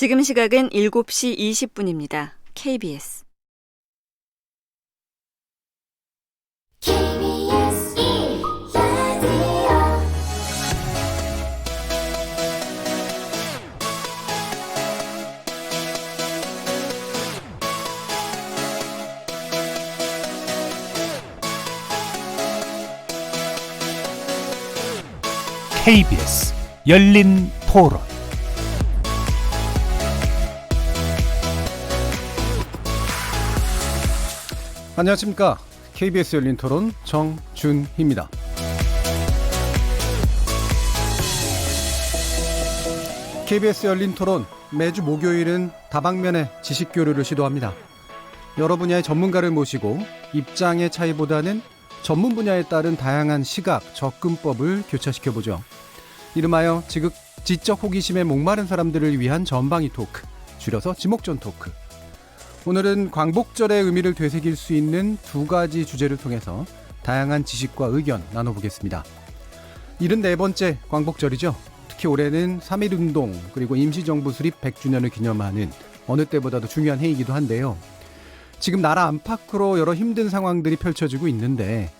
지금 시각은 7시 20분입니다. KBS KBS 1라디오 KBS 열린 토론. 안녕하십니까. KBS 열린 토론 정준희입니다. KBS 열린 토론 매주 목요일은 다방면의 지식 교류를 시도합니다. 여러 분야의 전문가를 모시고 입장의 차이보다는 전문 분야에 따른 다양한 시각, 접근법을 교차시켜보죠. 이름하여 지적 호기심에 목마른 사람들을 위한 전방위 토크, 줄여서 지목전 토크. 오늘은 광복절의 의미를 되새길 수 있는 두 가지 주제를 통해서 다양한 지식과 의견 나눠보겠습니다. 74번째 광복절이죠. 특히 올해는 3.1운동 그리고 임시정부 수립 100주년을 기념하는 어느 때보다도 중요한 해이기도 한데요. 지금 나라 안팎으로 여러 힘든 상황들이 펼쳐지고 있는데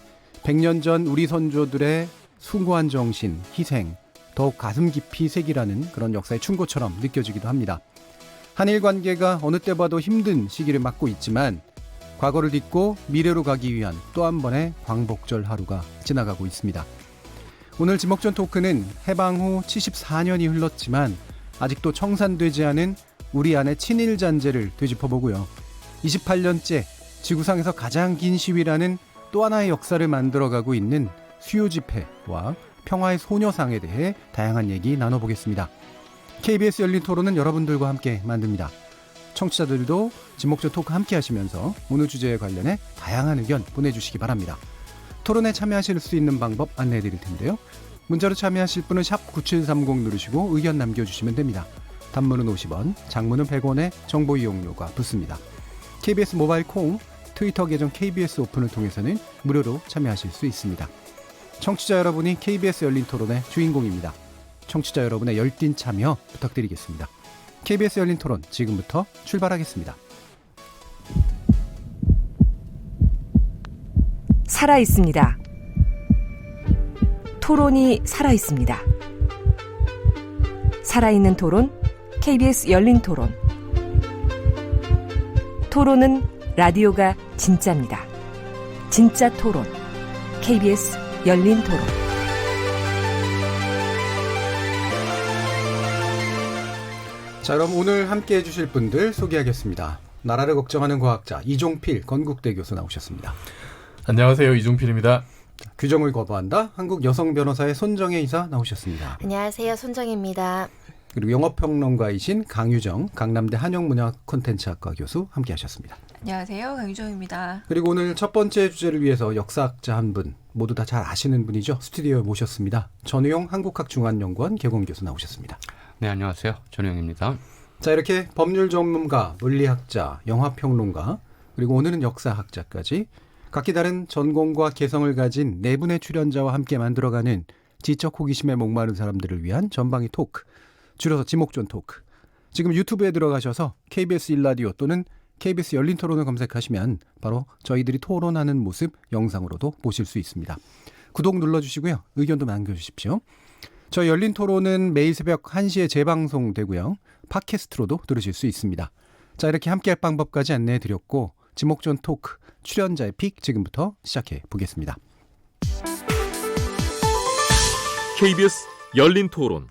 100년 전 우리 선조들의 숭고한 정신, 희생, 더욱 가슴 깊이 새기라는 그런 역사의 충고처럼 느껴지기도 합니다. 한일 관계가 어느 때봐도 힘든 시기를 맞고 있지만 과거를 딛고 미래로 가기 위한 또 한 번의 광복절 하루가 지나가고 있습니다. 오늘 지목전 토크는 해방 후 74년이 흘렀지만 아직도 청산되지 않은 우리 안의 친일 잔재를 되짚어보고요. 28년째 지구상에서 가장 긴 시위라는 또 하나의 역사를 만들어가고 있는 수요 집회와 평화의 소녀상에 대해 다양한 얘기 나눠보겠습니다. KBS 열린 토론은 여러분들과 함께 만듭니다. 청취자들도 지목전 토크 함께 하시면서 오늘 주제에 관련해 다양한 의견 보내주시기 바랍니다. 토론에 참여하실 수 있는 방법 안내해 드릴 텐데요. 문자로 참여하실 분은 샵 9730 누르시고 의견 남겨주시면 됩니다. 단문은 50원, 장문은 100원의 정보 이용료가 붙습니다. KBS 모바일 콩, 트위터 계정 KBS 오픈을 통해서는 무료로 참여하실 수 있습니다. 청취자 여러분이 KBS 열린 토론의 주인공입니다. 청취자 여러분의 열띤 참여 부탁드리겠습니다. KBS 열린 토론 지금부터 출발하겠습니다. 살아있습니다. 토론이 살아있습니다. 살아있는 토론, KBS 열린 토론. 토론은 라디오가 진짜입니다. 진짜 토론, KBS 열린 토론. 자, 그럼 오늘 함께 해주실 분들 소개하겠습니다. 나라를 걱정하는 과학자 이종필 건국대 교수 나오셨습니다. 안녕하세요. 이종필입니다. 규정을 거부한다 한국 여성 변호사의 손정혜 이사 나오셨습니다. 안녕하세요. 손정혜입니다. 그리고 영어평론가이신 강유정 강남대 한영문화콘텐츠학과 교수 함께 하셨습니다. 안녕하세요. 강유정입니다. 그리고 오늘 첫 번째 주제를 위해서 역사학자 한 분, 모두 다 잘 아시는 분이죠. 스튜디오에 모셨습니다. 전우용 한국학중앙연구원 개공교수 나오셨습니다. 네, 안녕하세요. 전우용입니다. 자, 이렇게 법률 전문가, 물리학자, 영화평론가, 그리고 오늘은 역사학자까지 각기 다른 전공과 개성을 가진 네 분의 출연자와 함께 만들어가는 지적 호기심에 목마른 사람들을 위한 전방위 토크, 줄여서 지목전 토크. 지금 유튜브에 들어가셔서 KBS 1라디오 또는 KBS 열린 토론을 검색하시면 바로 저희들이 토론하는 모습 영상으로도 보실 수 있습니다. 구독 눌러주시고요. 의견도 남겨주십시오. 저희 열린 토론은 매일 새벽 1시에 재방송되고요. 팟캐스트로도 들으실 수 있습니다. 자, 이렇게 함께할 방법까지 안내해드렸고 지목전 토크, 출연자의 픽 지금부터 시작해 보겠습니다. KBS 열린 토론.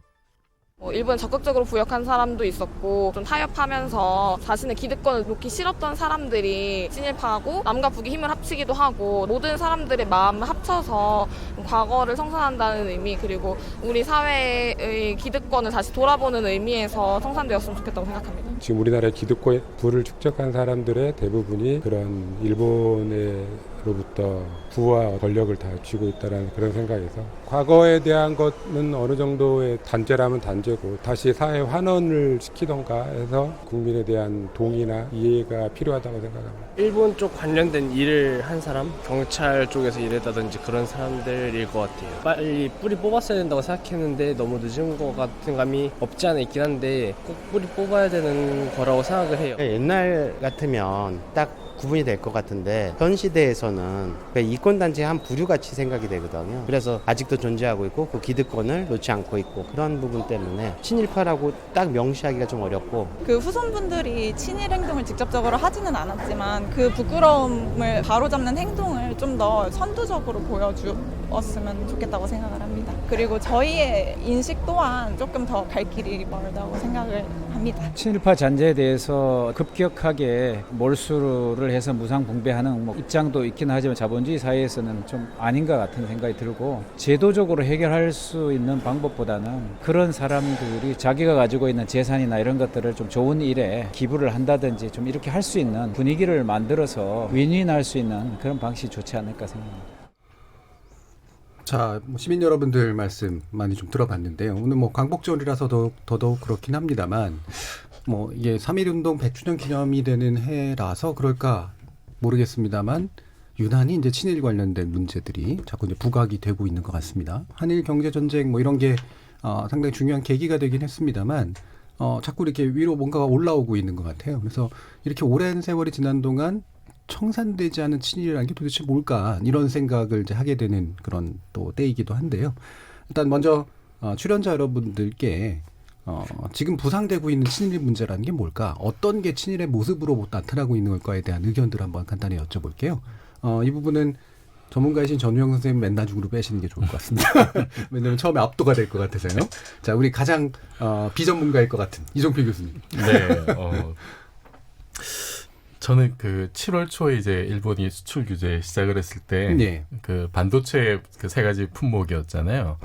일본에 적극적으로 부역한 사람도 있었고 좀 타협하면서 자신의 기득권을 놓기 싫었던 사람들이 진일파하고 남과 북이 힘을 합치기도 하고 모든 사람들의 마음을 합쳐서 과거를 성산한다는 의미 그리고 우리 사회의 기득권을 다시 돌아보는 의미에서 성산되었으면 좋겠다고 생각합니다. 지금 우리나라의 기득권 부를 축적한 사람들의 대부분이 그런 일본의 정치로부터 부와 권력을 다 쥐고 있다는 그런 생각에서 과거에 대한 것은 어느 정도의 단죄라면 단죄고 다시 사회 환원을 시키던가 해서 국민에 대한 동의나 이해가 필요하다고 생각합니다. 일본 쪽 관련된 일을 한 사람, 경찰 쪽에서 일했다든지 그런 사람들일 것 같아요. 빨리 뿌리 뽑았어야 된다고 생각했는데 너무 늦은 것 같은 감이 없지 않아 있긴 한데 꼭 뿌리 뽑아야 되는 거라고 생각을 해요. 옛날 같으면 딱 구분이 될 것 같은데 현 시대에서는 이권단체의 한 부류같이 생각이 되거든요. 그래서 아직도 존재하고 있고 그 기득권을 놓지 않고 있고 그런 부분 때문에 친일파라고 딱 명시하기가 좀 어렵고 그 후손분들이 친일 행동을 직접적으로 하지는 않았지만 그 부끄러움을 바로잡는 행동을 좀 더 선두적으로 보여주었으면 좋겠다고 생각을 합니다. 그리고 저희의 인식 또한 조금 더 갈 길이 멀다고 생각을 합니다. 친일파 잔재에 대해서 급격하게 몰수를 해서 무상분배하는 입장도 있긴 하지만 자본주의 사회에서는 좀 아닌 것 같은 생각이 들고 제도적으로 해결할 수 있는 방법보다는 그런 사람들이 자기가 가지고 있는 재산이나 이런 것들을 좀 좋은 일에 기부를 한다든지 좀 이렇게 할 수 있는 분위기를 만들어서 윈윈할 수 있는 그런 방식이 좋지 않을까 생각합니다. 자, 시민 여러분들 말씀 많이 좀 들어봤는데요. 오늘 광복절이라서 더더욱 그렇긴 합니다만 이게 3.1운동 100주년 기념이 되는 해라서 그럴까 모르겠습니다만 유난히 이제 친일 관련된 문제들이 자꾸 이제 부각이 되고 있는 것 같습니다. 한일 경제 전쟁 이런 게 상당히 중요한 계기가 되긴 했습니다만 자꾸 이렇게 위로 뭔가가 올라오고 있는 것 같아요. 그래서 이렇게 오랜 세월이 지난 동안 청산되지 않은 친일이라는 게 도대체 뭘까 이런 생각을 이제 하게 되는 그런 또 때이기도 한데요. 일단 먼저 출연자 여러분들께 지금 부상되고 있는 친일 문제라는 게 뭘까? 어떤 게 친일의 모습으로 나타나고 있는 걸까에 대한 의견들을 한번 간단히 여쭤볼게요. 이 부분은 전문가이신 전우영 선생님 맨 나중으로 빼시는 게 좋을 것 같습니다. 왜냐하면 처음에 압도가 될 것 같아서요. 자, 우리 가장 비전문가일 것 같은 이종필 교수님. 네. 저는 그 7월 초에 이제 일본이 수출 규제 시작을 했을 때 네. 그 반도체 그 세 가지 품목이었잖아요.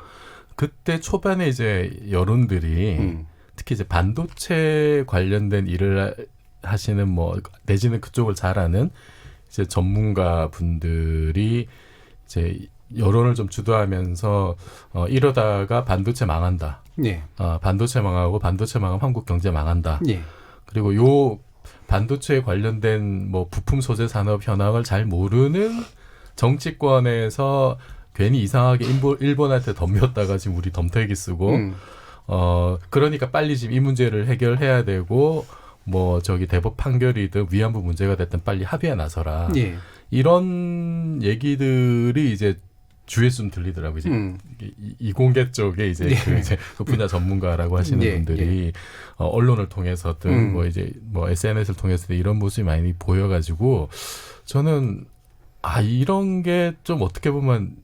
그때 초반에 이제 여론들이 특히 이제 반도체 관련된 일을 하시는 내지는 그쪽을 잘 아는 이제 전문가 분들이 이제 여론을 좀 주도하면서 이러다가 반도체 망한다. 네. 반도체 망하고 반도체 망하면 한국 경제 망한다. 네. 그리고 요 반도체에 관련된 부품 소재 산업 현황을 잘 모르는 정치권에서 괜히 이상하게 일본한테 덤볐다가 지금 우리 덤태기 쓰고 그러니까 빨리 지금 이 문제를 해결해야 되고 대법 판결이든 위안부 문제가 됐든 빨리 합의에 나서라. 예. 이런 얘기들이 이제 주위에 좀 들리더라고요. 이제 이공계 쪽에 이제 그 분야 전문가라고 하시는 분들이 언론을 통해서든 SNS를 통해서든 이런 모습이 많이 보여가지고 저는 이런 게 좀 어떻게 보면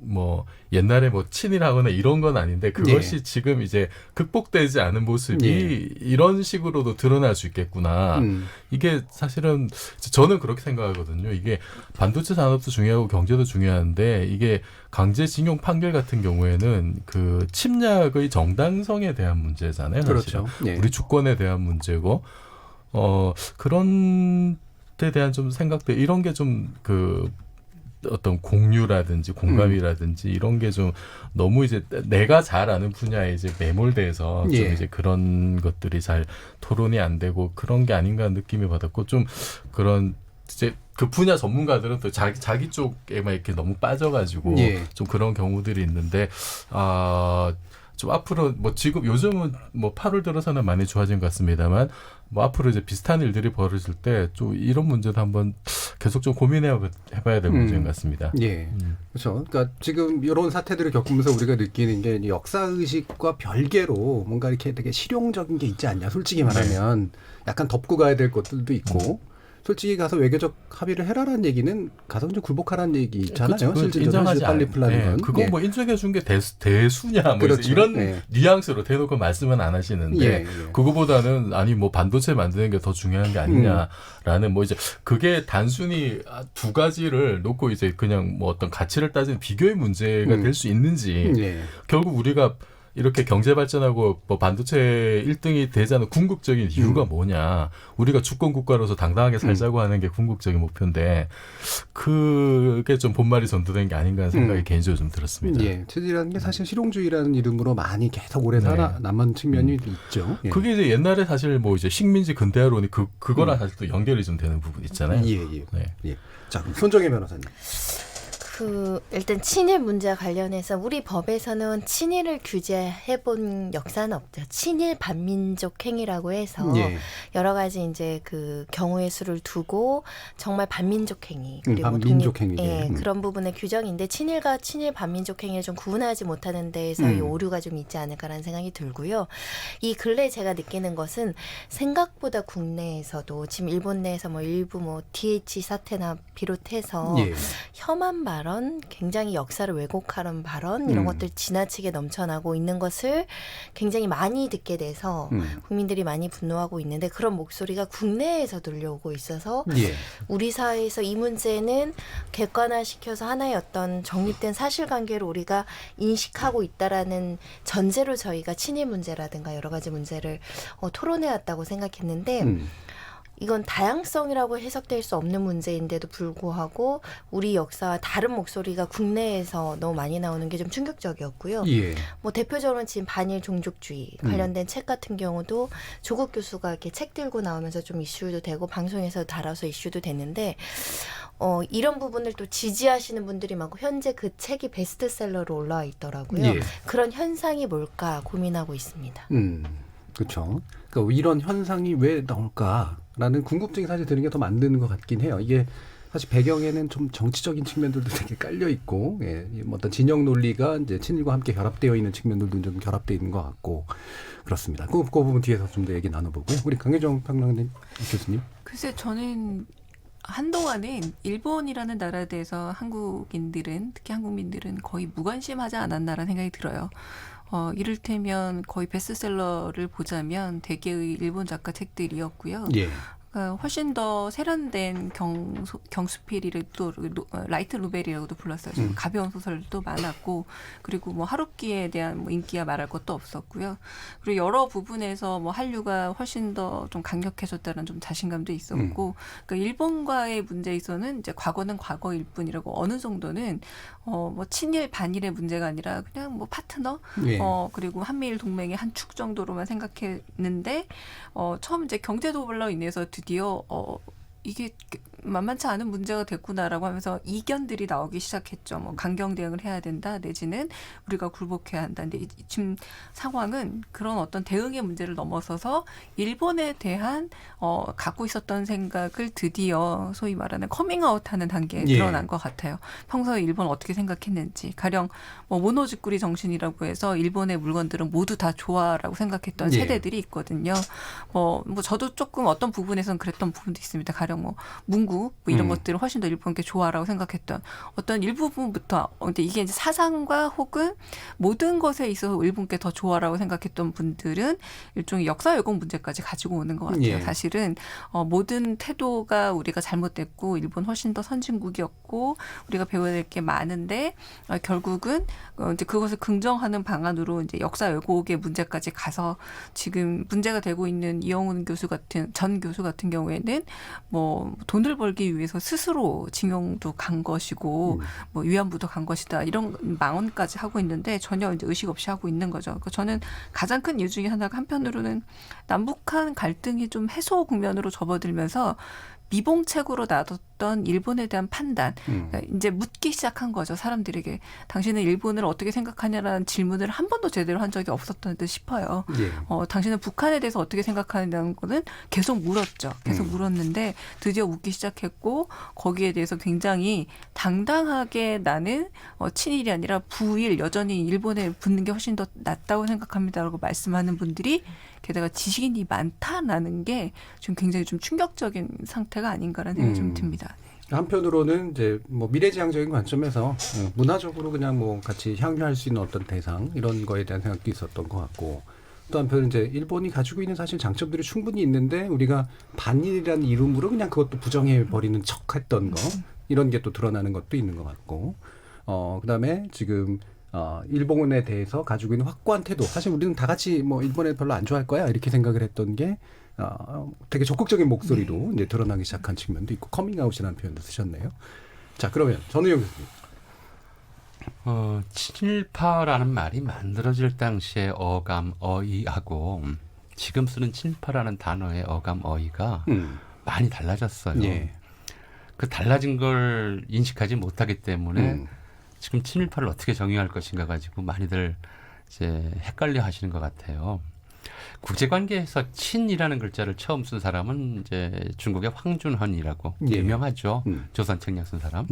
옛날에 친일하거나 이런 건 아닌데 그것이 지금 이제 극복되지 않은 모습이 이런 식으로도 드러날 수 있겠구나. 이게 사실은 저는 그렇게 생각하거든요. 이게 반도체 산업도 중요하고 경제도 중요한데 이게 강제징용 판결 같은 경우에는 그 침략의 정당성에 대한 문제잖아요. 그렇죠. 우리 주권에 대한 문제고 그런 데 대한 좀 생각들 이런 게 좀 어떤 공유라든지 공감이라든지 이런 게 좀 너무 이제 내가 잘 아는 분야에 이제 매몰돼서 좀 이제 그런 것들이 잘 토론이 안 되고 그런 게 아닌가 하는 느낌이 받았고 좀 그런 이제 그 분야 전문가들은 또 자기 쪽에만 이렇게 너무 빠져가지고 좀 그런 경우들이 있는데 좀 앞으로 지금 요즘은 8월 들어서는 많이 좋아진 것 같습니다만 앞으로 이제 비슷한 일들이 벌어질 때 좀 이런 문제도 한번 계속 좀 고민해봐야 될 문제인 것 같습니다. 그렇죠. 그러니까 지금 이런 사태들을 겪으면서 우리가 느끼는 게 역사 의식과 별개로 뭔가 이렇게 되게 실용적인 게 있지 않냐. 솔직히 말하면 약간 덮고 가야 될 것들도 있고. 솔직히 가서 외교적 합의를 해라라는 얘기는 가서 좀 굴복하라는 얘기잖아요. 실질적으로 빨리 풀라는 건. 그거 인정해 준 게 대수냐 그렇죠. 이런 뉘앙스로 대놓고 말씀은 안 하시는데 그거보다는 반도체 만드는 게 더 중요한 게 아니냐라는 이제 그게 단순히 두 가지를 놓고 이제 그냥 어떤 가치를 따지는 비교의 문제가 될 수 있는지 결국 우리가 이렇게 경제 발전하고 뭐 반도체 1등이 되자는 궁극적인 이유가 뭐냐. 우리가 주권 국가로서 당당하게 살자고 하는 게 궁극적인 목표인데 그게 좀 본말이 전도된 게 아닌가 하는 생각이 개인적으로 좀 들었습니다. 예, 체질이라는 게 사실 실용주의라는 이름으로 많이 계속 오래 살아남은 측면이 있죠. 예. 그게 이제 옛날에 사실 뭐 이제 식민지 근대화론이 그거랑 사실 또 연결이 좀 되는 부분 있잖아요. 예. 자, 그럼 손정혜 변호사님. 일단 친일 문제와 관련해서 우리 법에서는 친일을 규제해본 역사는 없죠. 친일 반민족 행위라고 해서 여러 가지 이제 그 경우의 수를 두고 정말 반민족 행위 그리고 반민족 행위 그런 부분의 규정인데 친일과 친일 반민족 행위를 좀 구분하지 못하는 데에서 이 오류가 좀 있지 않을까라는 생각이 들고요. 이 근래 제가 느끼는 것은 생각보다 국내에서도 지금 일본 내에서 뭐 일부 뭐 DH 사태나 비롯해서 혐한 발언, 굉장히 역사를 왜곡하는 발언 이런 것들 지나치게 넘쳐나고 있는 것을 굉장히 많이 듣게 돼서 국민들이 많이 분노하고 있는데 그런 목소리가 국내에서 들려오고 있어서 우리 사회에서 이 문제는 객관화시켜서 하나의 어떤 정립된 사실관계로 우리가 인식하고 있다라는 전제로 저희가 친일 문제라든가 여러 가지 문제를 토론해왔다고 생각했는데 이건 다양성이라고 해석될 수 없는 문제인데도 불구하고 우리 역사와 다른 목소리가 국내에서 너무 많이 나오는 게 좀 충격적이었고요. 뭐 대표적으로는 지금 반일 종족주의 관련된 책 같은 경우도 조국 교수가 이렇게 책 들고 나오면서 좀 이슈도 되고 방송에서 다뤄서 이슈도 됐는데 이런 부분을 또 지지하시는 분들이 많고 현재 그 책이 베스트셀러로 올라와 있더라고요. 그런 현상이 뭘까 고민하고 있습니다. 그렇죠. 그러니까 이런 현상이 왜 나올까라는 궁금증이 사실 드는 게 더 만드는 것 같긴 해요. 이게 사실 배경에는 좀 정치적인 측면들도 되게 깔려 있고, 뭐 어떤 진영 논리가 이제 친일과 함께 결합되어 있는 측면들도 좀 결합되어 있는 것 같고 그렇습니다. 그 부분 뒤에서 좀 더 얘기 나눠보고 우리 강혜정 평론가님 교수님. 글쎄 저는 한동안은 일본이라는 나라에 대해서 한국인들은 특히 한국민들은 거의 무관심하지 않았나라는 생각이 들어요. 이를테면 거의 베스트셀러를 보자면 대개의 일본 작가 책들이었고요. 훨씬 더 세련된 경수필이를 또 라이트 노벨이라고도 불렀어요. 좀 가벼운 소설도 많았고 그리고 뭐 하루키에 대한 뭐 인기야 말할 것도 없었고요. 그리고 여러 부분에서 뭐 한류가 훨씬 더 좀 강력해졌다는 좀 자신감도 있었고 그러니까 일본과의 문제에 있어서는 이제 과거는 과거일 뿐이라고 어느 정도는 뭐 친일 반일의 문제가 아니라 그냥 뭐 파트너 그리고 한미일 동맹의 한 축 정도로만 생각했는데 처음 이제 경제 도발로 인해서 드디어 이게 만만치 않은 문제가 됐구나라고 하면서 이견들이 나오기 시작했죠. 뭐 강경 대응을 해야 된다 내지는 우리가 굴복해야 한다. 근데 지금 상황은 그런 어떤 대응의 문제를 넘어서서 일본에 대한 갖고 있었던 생각을 드디어 소위 말하는 커밍아웃하는 단계에 드러난 것 같아요. 평소에 일본 어떻게 생각했는지 가령 뭐 모노즈쿠리 정신이라고 해서 일본의 물건들은 모두 다 좋아라고 생각했던 세대들이 있거든요. 뭐 저도 조금 어떤 부분에서는 그랬던 부분도 있습니다. 가령 뭐 문구 뭐 이런 것들을 훨씬 더 일본께 좋아라고 생각했던 어떤 일부분부터 근데 이게 이제 사상과 혹은 모든 것에 있어서 일본께 더 좋아라고 생각했던 분들은 일종의 역사 왜곡 문제까지 가지고 오는 것 같아요. 사실은 모든 태도가 우리가 잘못됐고 일본 훨씬 더 선진국이었고 우리가 배워야 될 게 많은데 결국은 이제 그것을 긍정하는 방안으로 이제 역사 왜곡의 문제까지 가서 지금 문제가 되고 있는 이영훈 교수 같은 전 교수 같은 경우에는 뭐 돈을 벌기 위해서 스스로 징용도 간 것이고 뭐 위안부도 간 것이다 이런 망언까지 하고 있는데 전혀 이제 의식 없이 하고 있는 거죠. 그러니까 저는 가장 큰 이유 중에 하나가 한편으로는 남북한 갈등이 좀 해소 국면으로 접어들면서 미봉책으로 놔뒀던 일본에 대한 판단 그러니까 이제 묻기 시작한 거죠. 사람들에게 당신은 일본을 어떻게 생각하냐라는 질문을 한 번도 제대로 한 적이 없었던 듯 싶어요. 당신은 북한에 대해서 어떻게 생각하냐는 거는 계속 물었죠. 계속 물었는데 드디어 묻기 시작했고 거기에 대해서 굉장히 당당하게 나는 친일이 아니라 부일 여전히 일본에 붙는 게 훨씬 더 낫다고 생각합니다라고 말씀하는 분들이 게다가 지식인이 많다라는 게 좀 굉장히 좀 충격적인 상태가 아닌가라는 생각이 좀 듭니다. 한편으로는 이제 뭐 미래지향적인 관점에서 문화적으로 그냥 뭐 같이 향유할 수 있는 어떤 대상 이런 거에 대한 생각도 있었던 것 같고 또 한편 이제 일본이 가지고 있는 사실 장점들이 충분히 있는데 우리가 반일이라는 이름으로 그냥 그것도 부정해 버리는 척했던 거 이런 게 또 드러나는 것도 있는 것 같고 그다음에 지금 일본에 대해서 가지고 있는 확고한 태도. 사실 우리는 다 같이 뭐 일본에 별로 안 좋아할 거야 이렇게 생각을 했던 게 되게 적극적인 목소리로 이제 드러나기 시작한 측면도 있고 커밍아웃이라는 표현도 쓰셨네요. 자, 그러면 전우영 교수님. 친일파라는 말이 만들어질 당시의 어감, 어휘하고 지금 쓰는 친일파라는 단어의 어감, 어휘가 많이 달라졌어요. 예. 그 달라진 걸 인식하지 못하기 때문에 지금 친일파를 어떻게 정의할 것인가 가지고 많이들 이제 헷갈려 하시는 것 같아요. 국제관계에서 친이라는 글자를 처음 쓴 사람은 이제 중국의 황준헌이라고 예. 유명하죠. 조선 책략 쓴 사람.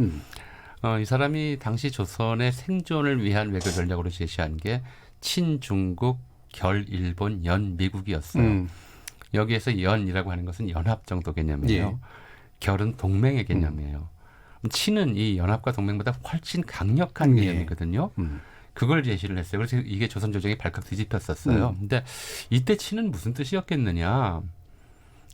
이 사람이 당시 조선의 생존을 위한 외교 전략으로 제시한 게 친중국, 결일본, 연미국이었어요. 여기에서 연이라고 하는 것은 연합 정도 개념이에요. 예. 결은 동맹의 개념이에요. 친은 이 연합과 동맹보다 훨씬 강력한 개념이거든요. 그걸 제시를 했어요. 그래서 이게 조선 조정이 발칵 뒤집혔었어요. 근데 이때 친은 무슨 뜻이었겠느냐.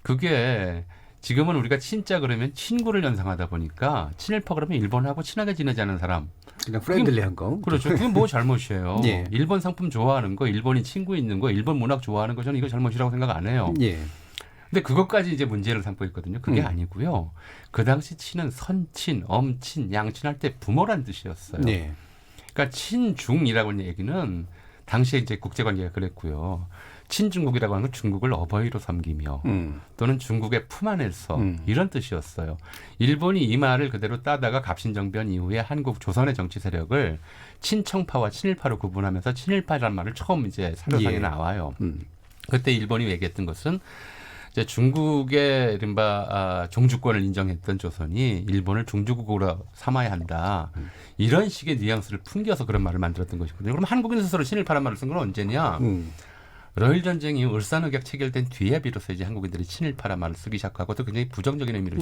그게 지금은 우리가 친자 그러면 친구를 연상하다 보니까 친일파 그러면 일본하고 친하게 지내자는 사람. 그냥 프렌들리한 거. 그렇죠. 그게 뭐 잘못이에요. 예. 일본 상품 좋아하는 거, 일본인 친구 있는 거, 일본 문학 좋아하는 거 저는 이거 잘못이라고 생각 안 해요. 예. 근데 그것까지 이제 문제를 삼고 있거든요. 그게 아니고요. 그 당시 친은 선친, 엄친, 양친 할 때 부모란 뜻이었어요. 예. 그러니까 친중이라고 하는 얘기는 당시에 이제 국제관계가 그랬고요. 친중국이라고 하는 건 중국을 어버이로 섬기며 또는 중국의 품 안에서 이런 뜻이었어요. 일본이 이 말을 그대로 따다가 갑신정변 이후에 한국 조선의 정치 세력을 친청파와 친일파로 구분하면서 친일파라는 말을 처음 이제 사료상에 예. 나와요. 그때 일본이 얘기했던 것은 이제 중국의 이른바 종주권을 인정했던 조선이 일본을 중주국으로 삼아야 한다. 이런 식의 뉘앙스를 풍겨서 그런 말을 만들었던 것이거든요. 그럼 한국인 스스로 친일파란 말을 쓴 건 언제냐? 러일 전쟁이 울산의격 체결된 뒤에 비로소 이제 한국인들이 친일파란 말을 쓰기 시작하고 또 굉장히 부정적인 의미로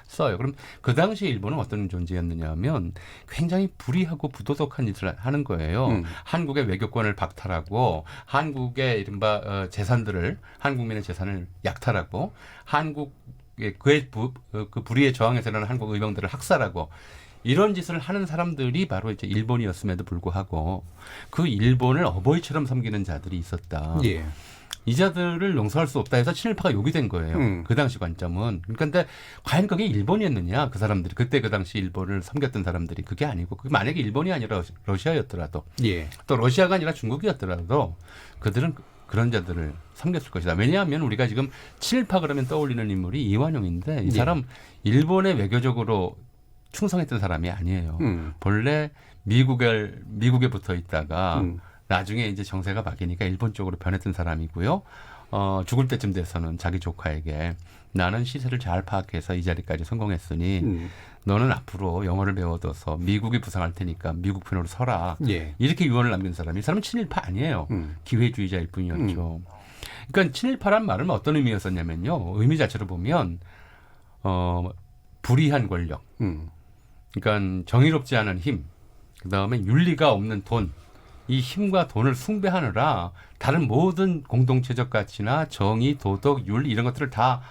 써요. 그럼 그 당시 일본은 어떤 존재였느냐 하면 굉장히 불의하고 부도덕한 짓을 하는 거예요. 한국의 외교권을 박탈하고 한국의 이른바 재산들을 한국민의 재산을 약탈하고 한국의 그 불의에 저항해서 일어나는 한국 의병들을 학살하고 이런 짓을 하는 사람들이 바로 이제 일본이었음에도 불구하고 그 일본을 어버이처럼 섬기는 자들이 있었다. 예. 이 자들을 용서할 수 없다 해서 친일파가 욕이 된 거예요. 그 당시 관점은. 그런데 과연 그게 일본이었느냐? 그 사람들이 그때 그 당시 일본을 섬겼던 사람들이 그게 아니고 그게 만약에 일본이 아니라 러시아였더라도 예. 또 러시아가 아니라 중국이었더라도 그들은 그런 자들을 섬겼을 것이다. 왜냐하면 우리가 지금 친일파 그러면 떠올리는 인물이 이완용인데 이 사람 일본에 외교적으로 충성했던 사람이 아니에요. 본래 미국에 붙어 있다가 나중에 이제 정세가 바뀌니까 일본 쪽으로 변했던 사람이고요. 죽을 때쯤 돼서는 자기 조카에게 나는 시세를 잘 파악해서 이 자리까지 성공했으니 너는 앞으로 영어를 배워둬서 미국이 부상할 테니까 미국 편으로 서라. 예. 이렇게 유언을 남긴 사람이 이 사람은 친일파 아니에요. 기회주의자일 뿐이었죠. 그러니까 친일파란 말은 어떤 의미였었냐면요. 의미 자체로 보면 불의한 권력. 그러니까 정의롭지 않은 힘, 그다음에 윤리가 없는 돈, 이 힘과 돈을 숭배하느라 다른 모든 공동체적 가치나 정의, 도덕, 윤리 이런 것들을 다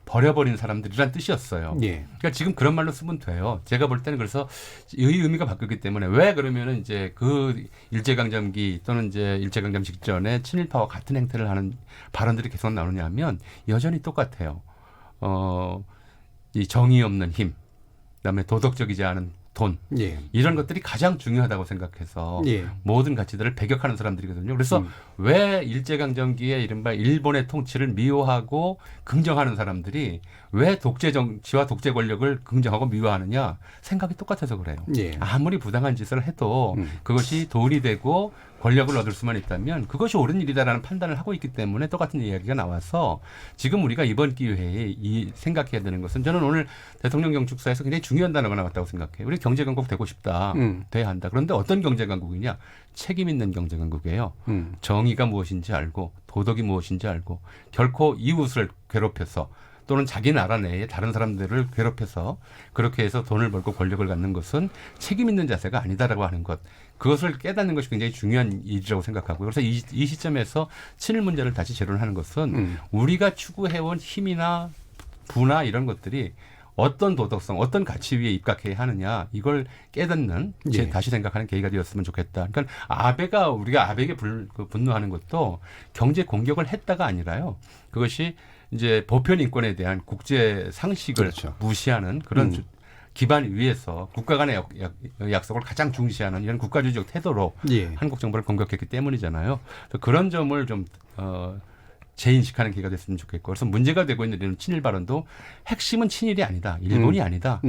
버려버린 사람들이란 뜻이었어요. 예. 그러니까 지금 그런 말로 쓰면 돼요. 제가 볼 때는 그래서 이 의미가 바뀌기 때문에 왜 그러면은 이제 그 일제강점기 또는 이제 일제강점 직전에 친일파와 같은 행태를 하는 발언들이 계속 나오느냐 하면 여전히 똑같아요. 이 정의 없는 힘. 그다음에 도덕적이지 않은 돈 예. 이런 것들이 가장 중요하다고 생각해서 모든 가치들을 배격하는 사람들이거든요. 그래서 왜 일제강점기에 이른바 일본의 통치를 미워하고 긍정하는 사람들이 왜 독재 정치와 독재 권력을 긍정하고 미워하느냐 생각이 똑같아서 그래요. 예. 아무리 부당한 짓을 해도 그것이 돈이 되고 권력을 얻을 수만 있다면 그것이 옳은 일이다라는 판단을 하고 있기 때문에 똑같은 이야기가 나와서 지금 우리가 이번 기회에 생각해야 되는 것은 저는 오늘 대통령 경축사에서 굉장히 중요한 단어가 나왔다고 생각해요. 우리 경제강국 되고 싶다. 돼야 한다. 그런데 어떤 경제강국이냐? 책임 있는 경제강국이에요. 정의가 무엇인지 알고 도덕이 무엇인지 알고 결코 이웃을 괴롭혀서 또는 자기 나라 내에 다른 사람들을 괴롭혀서 그렇게 해서 돈을 벌고 권력을 갖는 것은 책임 있는 자세가 아니다라고 하는 것. 그것을 깨닫는 것이 굉장히 중요한 일이라고 생각하고요. 그래서 이 시점에서 친일 문제를 다시 재론하는 것은 우리가 추구해온 힘이나 부나 이런 것들이 어떤 도덕성, 어떤 가치 위에 입각해야 하느냐 이걸 깨닫는 예. 다시 생각하는 계기가 되었으면 좋겠다. 그러니까 우리가 아베에게 분노하는 것도 경제 공격을 했다가 아니라요. 그것이 이제 보편 인권에 대한 국제 상식을 그렇죠. 무시하는 그런 기반 위에서 국가 간의 약속을 가장 중시하는 이런 국가주의적 태도로 예. 한국 정부를 공격했기 때문이잖아요. 그래서 그런 점을 좀 재인식하는 계기가 됐으면 좋겠고, 그래서 문제가 되고 있는 이런 친일 발언도 핵심은 친일이 아니다. 일본이 아니다.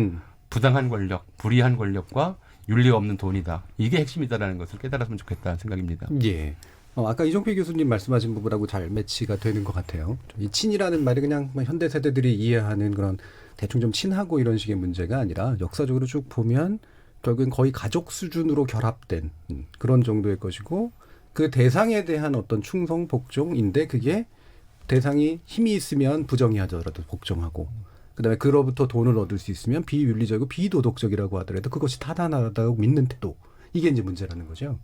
부당한 권력, 불의한 권력과 윤리가 없는 돈이다. 이게 핵심이다라는 것을 깨달았으면 좋겠다는 생각입니다. 예. 아까 이종필 교수님 말씀하신 부분하고 잘 매치가 되는 것 같아요. 이 친이라는 말이 그냥 현대 세대들이 이해하는 그런 대충 좀 친하고 이런 식의 문제가 아니라 역사적으로 쭉 보면 결국엔 거의 가족 수준으로 결합된 그런 정도의 것이고, 그 대상에 대한 어떤 충성, 복종인데 그게 대상이 힘이 있으면 부정이 하더라도 복종하고, 그다음에 그로부터 돈을 얻을 수 있으면 비윤리적이고 비도덕적이라고 하더라도 그것이 타당하다고 믿는 태도. 이게 이제 문제라는 거죠.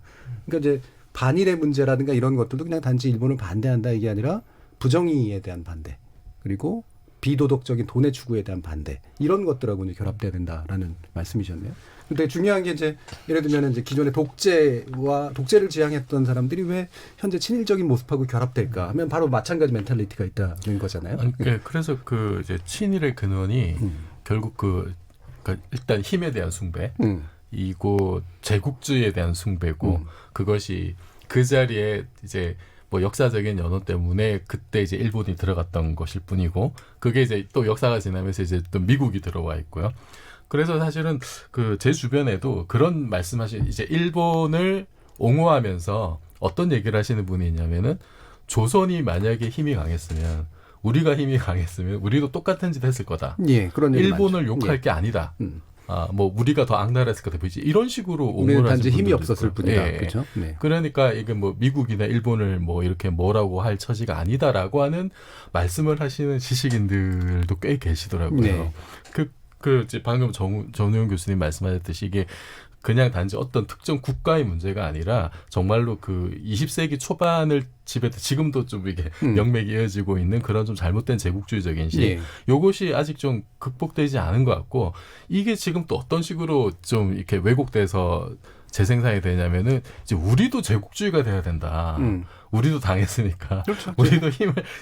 그러니까 이제 반일의 문제라든가 이런 것들도 그냥 단지 일본을 반대한다 이게 아니라 부정의에 대한 반대, 그리고 비도덕적인 돈의 추구에 대한 반대, 이런 것들하고 이제 결합돼야 된다라는 말씀이셨네요. 근데 중요한 게 이제 예를 들면 이제 기존의 독재를 지향했던 사람들이 왜 현재 친일적인 모습하고 결합될까 하면 바로 마찬가지 멘탈리티가 있다는 거잖아요. 네, 그래서 그 이제 친일의 근원이 결국 그러니까 일단 힘에 대한 숭배, 이고 제국주의에 대한 숭배고, 그것이 그 자리에 이제 뭐 역사적인 연호 때문에 그때 이제 일본이 들어갔던 것일 뿐이고, 그게 이제 또 역사가 지나면서 이제 또 미국이 들어와 있고요. 그래서 사실은 그 제 주변에도 그런 말씀하신 이제 일본을 옹호하면서 어떤 얘기를 하시는 분이 있냐면은, 조선이 만약에 힘이 강했으면, 우리가 힘이 강했으면 우리도 똑같은 짓 했을 거다. 예, 그런 얘기 일본을 많죠. 욕할 예. 게 아니다. 뭐 우리가 더 악랄했을 거다. 이런 식으로 옹호를 하시는 단지 힘이 분들도 없었을 있고요. 뿐이다. 예. 그렇죠? 네. 그러니까 이게 뭐 미국이나 일본을 뭐 이렇게 뭐라고 할 처지가 아니다라고 하는 말씀을 하시는 지식인들도 꽤 계시더라고요. 네. 이제 방금 전우영 교수님 말씀하셨듯이 이게 그냥 단지 어떤 특정 국가의 문제가 아니라 정말로 그 20세기 초반을 지금도 좀 이게 명맥이 이어지고 있는 그런 좀 잘못된 제국주의적인 시, 예. 요것이 아직 좀 극복되지 않은 것 같고, 이게 지금 또 어떤 식으로 좀 이렇게 왜곡돼서 재생산이 되냐면은 이제 우리도 제국주의가 돼야 된다. 우리도 당했으니까. 그렇죠. 우리도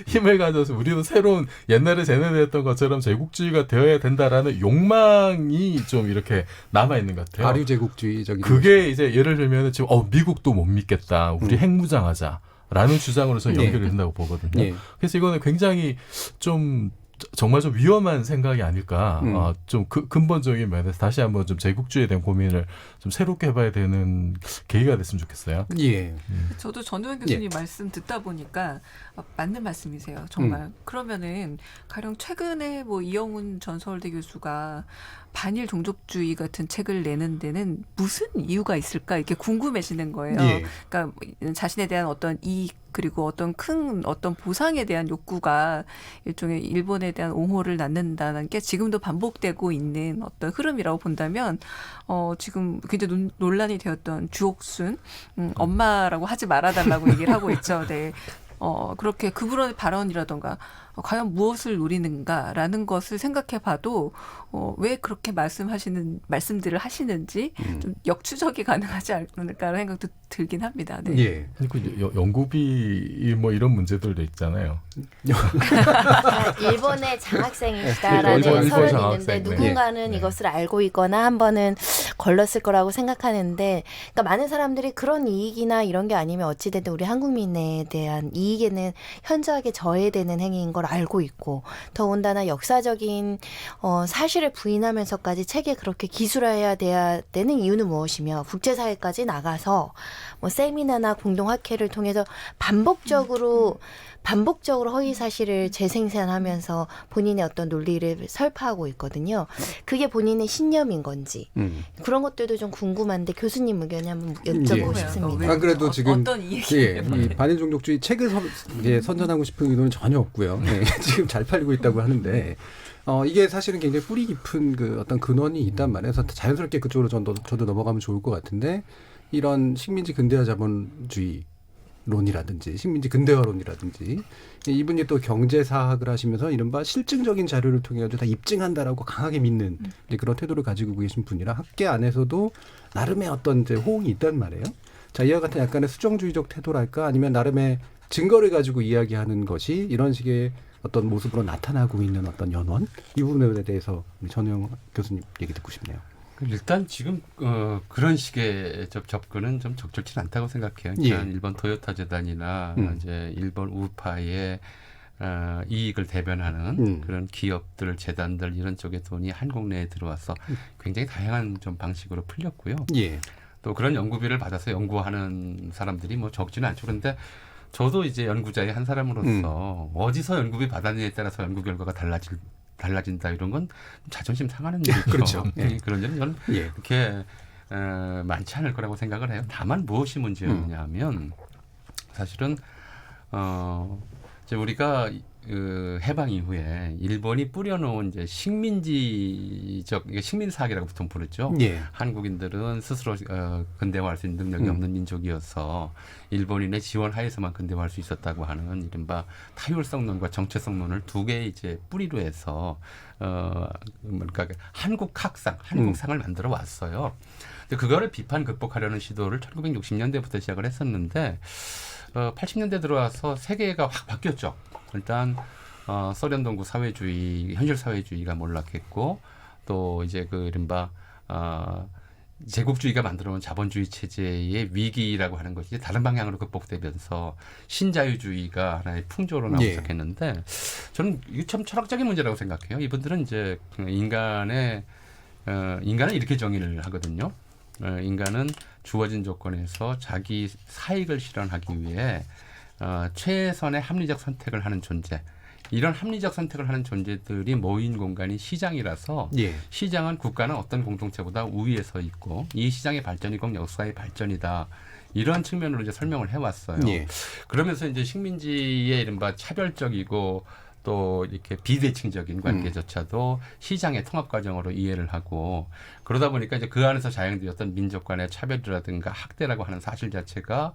힘을 가져서 우리도 새로운 옛날에 쟤네들했던 것처럼 제국주의가 되어야 된다라는 욕망이 좀 이렇게 남아 있는 것 같아요. 아류 제국주의적인. 그게 이제 예를 들면 지금 미국도 못 믿겠다. 우리 핵무장하자라는 주장으로서 연결이 된다고 보거든요. 네. 그래서 이거는 굉장히 좀 정말 좀 위험한 생각이 아닐까. 좀 근본적인 면에서 다시 한번 좀 제국주의에 대한 고민을 좀 새롭게 해봐야 되는 계기가 됐으면 좋겠어요. 예. 저도 전우현 교수님 말씀 듣다 보니까 맞는 말씀이세요. 정말. 그러면은 가령 최근에 뭐 이영훈 전 서울대 교수가 반일 종족주의 같은 책을 내는 데는 무슨 이유가 있을까 이렇게 궁금해지는 거예요. 예. 그러니까 자신에 대한 어떤 이익 그리고 어떤 큰 어떤 보상에 대한 욕구가 일종의 일본에 대한 옹호를 낳는다는 게 지금도 반복되고 있는 어떤 흐름이라고 본다면 지금 굉장히 논란이 되었던 주옥순 엄마라고 하지 말아달라고 얘기를 하고 있죠. 네. 그렇게 그분의 발언이라던가 과연 무엇을 노리는가라는 것을 생각해봐도 왜 그렇게 말씀들을 하시는지 좀 역추적이 가능하지 않을까라는 생각도 들긴 합니다. 네. 예. 그리고 연구비 뭐 이런 문제들도 있잖아요. 일본의 장학생이시다라는 일본 설은 장학생. 있는데 누군가는 이것을 알고 있거나 한 번은 걸렀을 거라고 생각하는데, 그러니까 많은 사람들이 그런 이익이나 이런 게 아니면 어찌됐든 우리 한국민에 대한 이익에는 현저하게 저해되는 행위인 걸 알고 있고, 더군다나 역사적인 사실을 부인하면서까지 책에 그렇게 기술화해야 되는 이유는 무엇이며, 국제사회까지 나가서 뭐 세미나나 공동학회를 통해서 반복적으로 허위 사실을 재생산하면서 본인의 어떤 논리를 설파하고 있거든요. 그게 본인의 신념인 건지 그런 것들도 좀 궁금한데 교수님 의견이 한번 여쭤보고 싶습니다. 안 그래도 지금 어떤 이 반일 종족주의 책을 선전하고 싶은 의도는 전혀 없고요. 네, 지금 잘 팔리고 있다고 하는데 이게 사실은 굉장히 뿌리 깊은 그 어떤 근원이 있단 말이에요. 그래서 자연스럽게 그쪽으로 저도 넘어가면 좋을 것 같은데, 이런 식민지 근대화 자본주의 론이라든지 식민지 근대화론이라든지 이분이 또 경제사학을 하시면서 이른바 실증적인 자료를 통해 가지고 다 입증한다라고 강하게 믿는 이제 그런 태도를 가지고 계신 분이라 학계 안에서도 나름의 어떤 이제 호응이 있단 말이에요. 자, 이와 같은 약간의 수정주의적 태도랄까 아니면 나름의 증거를 가지고 이야기하는 것이 이런 식의 어떤 모습으로 나타나고 있는 어떤 연원 이 부분에 대해서 전우영 교수님 얘기 듣고 싶네요. 일단 지금 그런 식의 접근은 좀 적절치 않다고 생각해요. 예. 일본 토요타 재단이나 이제 일본 우파의 이익을 대변하는 그런 기업들, 재단들 이런 쪽의 돈이 한국 내에 들어와서 굉장히 다양한 좀 방식으로 풀렸고요. 예. 또 그런 연구비를 받아서 연구하는 사람들이 뭐 적지는 않죠. 그런데 저도 이제 연구자의 한 사람으로서 어디서 연구비 받았느냐에 따라서 연구 결과가 달라진다 이런 건 자존심 상하는 일이죠. 그렇죠. 예. 그런 점은 저는 그렇게 많지 않을 거라고 생각을 해요. 다만 무엇이 문제였느냐 하면 사실은 이제 우리가 해방 이후에 일본이 뿌려놓은 이제 식민지적 식민사학이라고 보통 부르죠. 예. 한국인들은 스스로 근대화할 수 있는 능력이 없는 민족이어서 일본인의 지원 하에서만 근대화할 수 있었다고 하는 이른바 타율성론과 정체성론을 두 개의 이제 뿌리로 해서 그러니까 한국상을 만들어 왔어요. 근데 그거를 비판 극복하려는 시도를 1960년대부터 시작을 했었는데 80년대 들어와서 세계가 확 바뀌었죠. 일단 소련 동구 사회주의, 현실 사회주의가 몰락했고 또 이제 그 이른바 제국주의가 만들어온 자본주의 체제의 위기라고 하는 것이 다른 방향으로 극복되면서 신자유주의가 하나의 풍조로 나오기 시작했는데 저는 이게 참 철학적인 문제라고 생각해요. 이분들은 이제 인간은 이렇게 정의를 하거든요. 인간은 주어진 조건에서 자기 사익을 실현하기 위해 최선의 합리적 선택을 하는 존재. 이런 합리적 선택을 하는 존재들이 모인 공간이 시장이라서 시장은 국가는 어떤 공동체보다 우위에 서 있고 이 시장의 발전이 곧 역사의 발전이다. 이런 측면으로 이제 설명을 해왔어요. 그러면서 이제 식민지의 이른바 차별적이고 또 이렇게 비대칭적인 관계조차도 시장의 통합 과정으로 이해를 하고 그러다 보니까 이제 그 안에서 자행되었던 민족 간의 차별이라든가 학대라고 하는 사실 자체가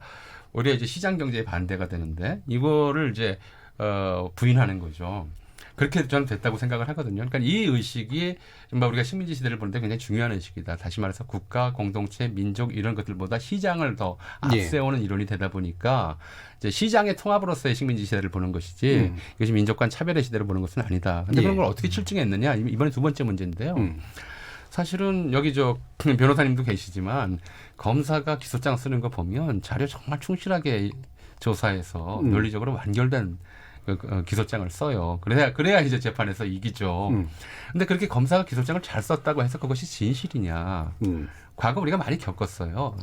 오히려 이제 시장 경제에 반대가 되는데 이거를 이제 부인하는 거죠. 그렇게 저는 됐다고 생각을 하거든요. 그러니까 이 의식이 우리가 식민지 시대를 보는데 굉장히 중요한 의식이다. 다시 말해서 국가, 공동체, 민족 이런 것들보다 시장을 더 앞세우는 이론이 되다 보니까 이제 시장의 통합으로서의 식민지 시대를 보는 것이지 이것이 민족 간 차별의 시대를 보는 것은 아니다. 그런데 그런 걸 어떻게 실증했느냐? 이번에 두 번째 문제인데요. 사실은 여기 변호사님도 계시지만 검사가 기소장 쓰는 거 보면 자료 정말 충실하게 조사해서 논리적으로 완결된 기소장을 써요. 그래야 이제 재판에서 이기죠. 근데 그렇게 검사가 기소장을 잘 썼다고 해서 그것이 진실이냐? 과거 우리가 많이 겪었어요.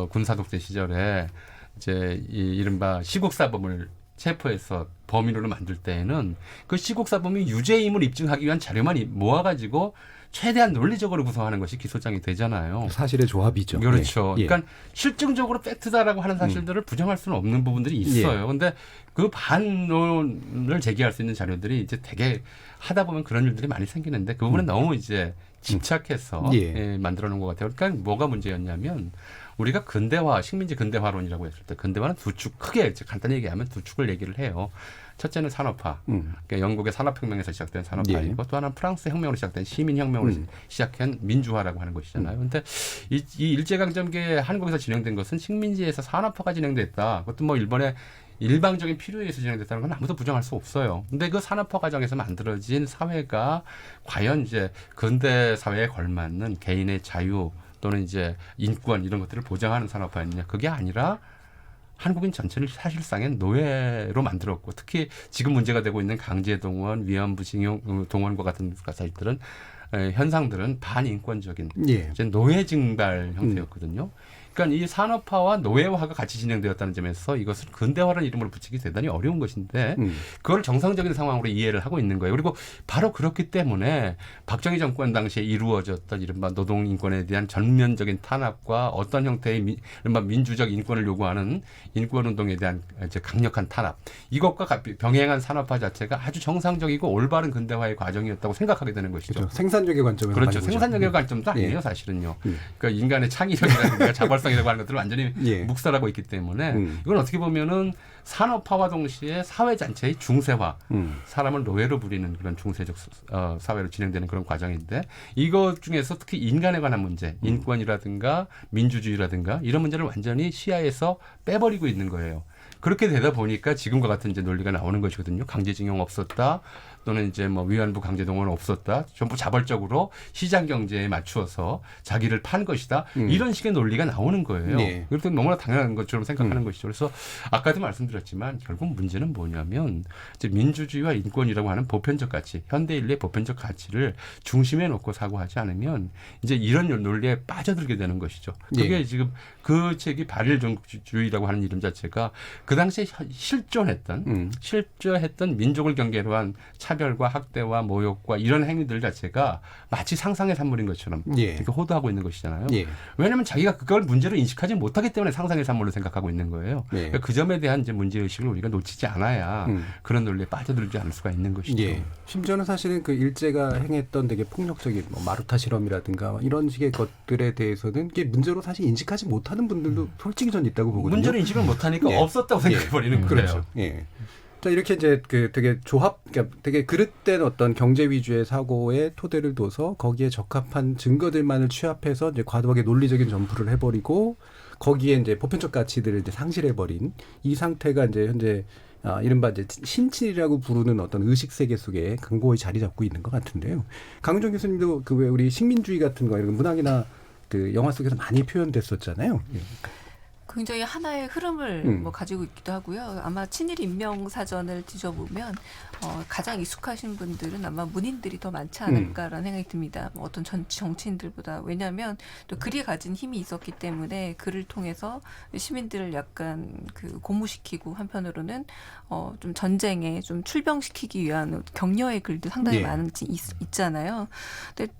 군사독재 시절에 이제 이른바 시국사범을 체포해서 범인으로 만들 때에는 그 시국사범이 유죄임을 입증하기 위한 자료만 모아가지고 최대한 논리적으로 구성하는 것이 기소장이 되잖아요. 사실의 조합이죠. 그렇죠. 그러니까 실증적으로 팩트다라고 하는 사실들을 부정할 수는 없는 부분들이 있어요. 그런데 그 반론을 제기할 수 있는 자료들이 이제 되게 하다 보면 그런 일들이 많이 생기는데 그 부분은 너무 이제 집착해서 만들어 놓은 것 같아요. 그러니까 뭐가 문제였냐면 우리가 식민지 근대화론이라고 했을 때 근대화는 두 축, 크게 간단히 얘기하면 두 축을 얘기를 해요. 첫째는 산업화. 그러니까 영국의 산업혁명에서 시작된 산업화이고 또 하나는 프랑스 혁명으로 시작된 시민혁명으로 시작한 민주화라고 하는 것이잖아요. 그런데 이 일제강점기에 한국에서 진행된 것은 식민지에서 산업화가 진행됐다. 그것도 뭐 일본의 일방적인 필요에 의해서 진행됐다는 건 아무도 부정할 수 없어요. 근데 그 산업화 과정에서 만들어진 사회가 과연 이제 근대 사회에 걸맞는 개인의 자유 또는 이제 인권 이런 것들을 보장하는 산업화였느냐. 그게 아니라 한국인 전체를 사실상의 노예로 만들었고 특히 지금 문제가 되고 있는 강제동원, 위안부 징용 동원과 같은 사실들은 현상들은 반인권적인 이제 노예 징발 형태였거든요. 그러니까 이 산업화와 노예화가 같이 진행되었다는 점에서 이것을 근대화라는 이름으로 붙이기 대단히 어려운 것인데 그걸 정상적인 상황으로 이해를 하고 있는 거예요. 그리고 바로 그렇기 때문에 박정희 정권 당시에 이루어졌던 이른바 노동인권에 대한 전면적인 탄압과 어떤 형태의 이른바 민주적 인권을 요구하는 인권운동에 대한 이제 강력한 탄압 이것과 병행한 산업화 자체가 아주 정상적이고 올바른 근대화의 과정이었다고 생각하게 되는 것이죠. 그렇죠. 생산적인 관점에서 그렇죠. 생산적인 관점도 아니에요. 사실은요. 그러니까 인간의 창의력이라든가 자발성 민족성이라고 하는 것들을 완전히 예. 묵살하고 있기 때문에 이건 어떻게 보면은 산업화와 동시에 사회 전체의 중세화, 사람을 노예로 부리는 그런 중세적 사회로 진행되는 그런 과정인데 이것 중에서 특히 인간에 관한 문제, 인권이라든가 민주주의라든가 이런 문제를 완전히 시야에서 빼버리고 있는 거예요. 그렇게 되다 보니까 지금과 같은 이제 논리가 나오는 것이거든요. 강제징용 없었다. 또는 이제 뭐 위안부 강제동원 없었다. 전부 자발적으로 시장 경제에 맞추어서 자기를 판 것이다. 이런 식의 논리가 나오는 거예요. 네. 그래서 너무나 당연한 것처럼 생각하는 것이죠. 그래서 아까도 말씀드렸지만 결국 문제는 뭐냐면 이제 민주주의와 인권이라고 하는 보편적 가치, 현대 인류의 보편적 가치를 중심에 놓고 사고하지 않으면 이제 이런 논리에 빠져들게 되는 것이죠. 그게 네. 지금 그 책이 발일종주의라고 하는 이름 자체가 그 당시에 실존했던 민족을 경계로 한 차별과 학대와 모욕과 이런 행위들 자체가 마치 상상의 산물인 것처럼 예. 이렇게 호도하고 있는 것이잖아요. 예. 왜냐하면 자기가 그걸 문제로 인식하지 못하기 때문에 상상의 산물로 생각하고 있는 거예요. 예. 그러니까 그 점에 대한 이제 문제의식을 우리가 놓치지 않아야 그런 논리에 빠져들지 않을 수가 있는 것이죠. 예. 심지어는 사실은 그 일제가 행했던 되게 폭력적인 뭐 마루타 실험이라든가 이런 식의 것들에 대해서는 이게 문제로 사실 인식하지 못하는 분들도 솔직히 전 있다고 보거든요. 문제로 인식을 못하니까 예. 없었다고 생각해버리는 거예요. 그렇죠. 예. 자, 이렇게 이제 그 되게 그러니까 되게 그릇된 어떤 경제 위주의 사고에 토대를 둬서 거기에 적합한 증거들만을 취합해서 이제 과도하게 논리적인 점프를 해버리고 거기에 이제 보편적 가치들을 이제 상실해버린 이 상태가 이제 현재 이른바 이제 신친이라고 부르는 어떤 의식 세계 속에 강고히 자리 잡고 있는 것 같은데요. 강윤정 교수님도 그 왜 우리 식민주의 같은 거 이런 문학이나 그 영화 속에서 많이 표현됐었잖아요. 예. 굉장히 하나의 흐름을 뭐 가지고 있기도 하고요. 아마 친일 인명 사전을 뒤져보면 가장 익숙하신 분들은 아마 문인들이 더 많지 않을까라는 생각이 듭니다. 뭐 어떤 정치인들보다. 왜냐하면 또 글이 가진 힘이 있었기 때문에 글을 통해서 시민들을 약간 그 고무시키고 한편으로는 좀 전쟁에 좀 출병시키기 위한 격려의 글도 상당히 네. 많이 있잖아요. 근데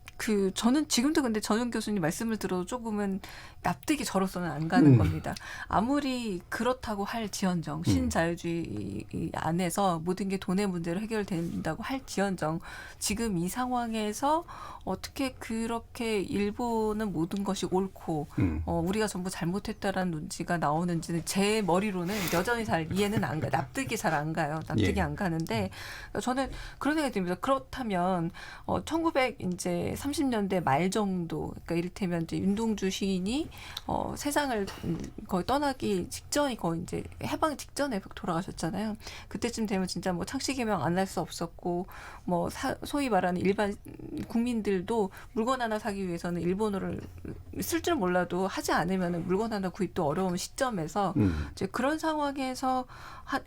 저는 지금도 근데 전용 교수님 말씀을 들어도 조금은 납득이 저로서는 안 가는 겁니다. 아무리 그렇다고 할지언정 신자유주의 안에서 모든 게 돈의 문제로 해결된다고 할지언정 지금 이 상황에서 어떻게 그렇게 일본은 모든 것이 옳고 우리가 전부 잘못했다라는 논지가 나오는지는 제 머리로는 여전히 잘 이해는 안 가요. 납득이 잘 안 가요. 납득이 예. 안 가는데 저는 그런 생각이 듭니다. 그렇다면 1930년대 말 정도, 그러니까 이를테면 이제 윤동주 시인이 세상을 거의 떠나기 직전이 거의 이제 해방 직전에 돌아가셨잖아요. 그때쯤 되면 진짜 뭐 창씨개명 안 할 수 없었고 뭐 소위 말하는 일반 국민들도 물건 하나 사기 위해서는 일본어를 쓸 줄 몰라도 하지 않으면 물건 하나 구입도 어려운 시점에서 이제 그런 상황에서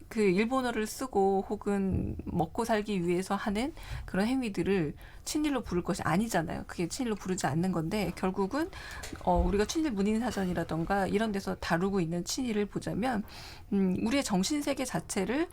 그 일본어를 쓰고 혹은 먹고 살기 위해서 하는 그런 행위들을 친일로 부를 것이 아니잖아요. 그게 친일로 부르지 않는 건데 결국은 우리가 친일 문인사전이라던가 이런 데서 다루고 있는 친일을 보자면 우리의 정신세계 자체를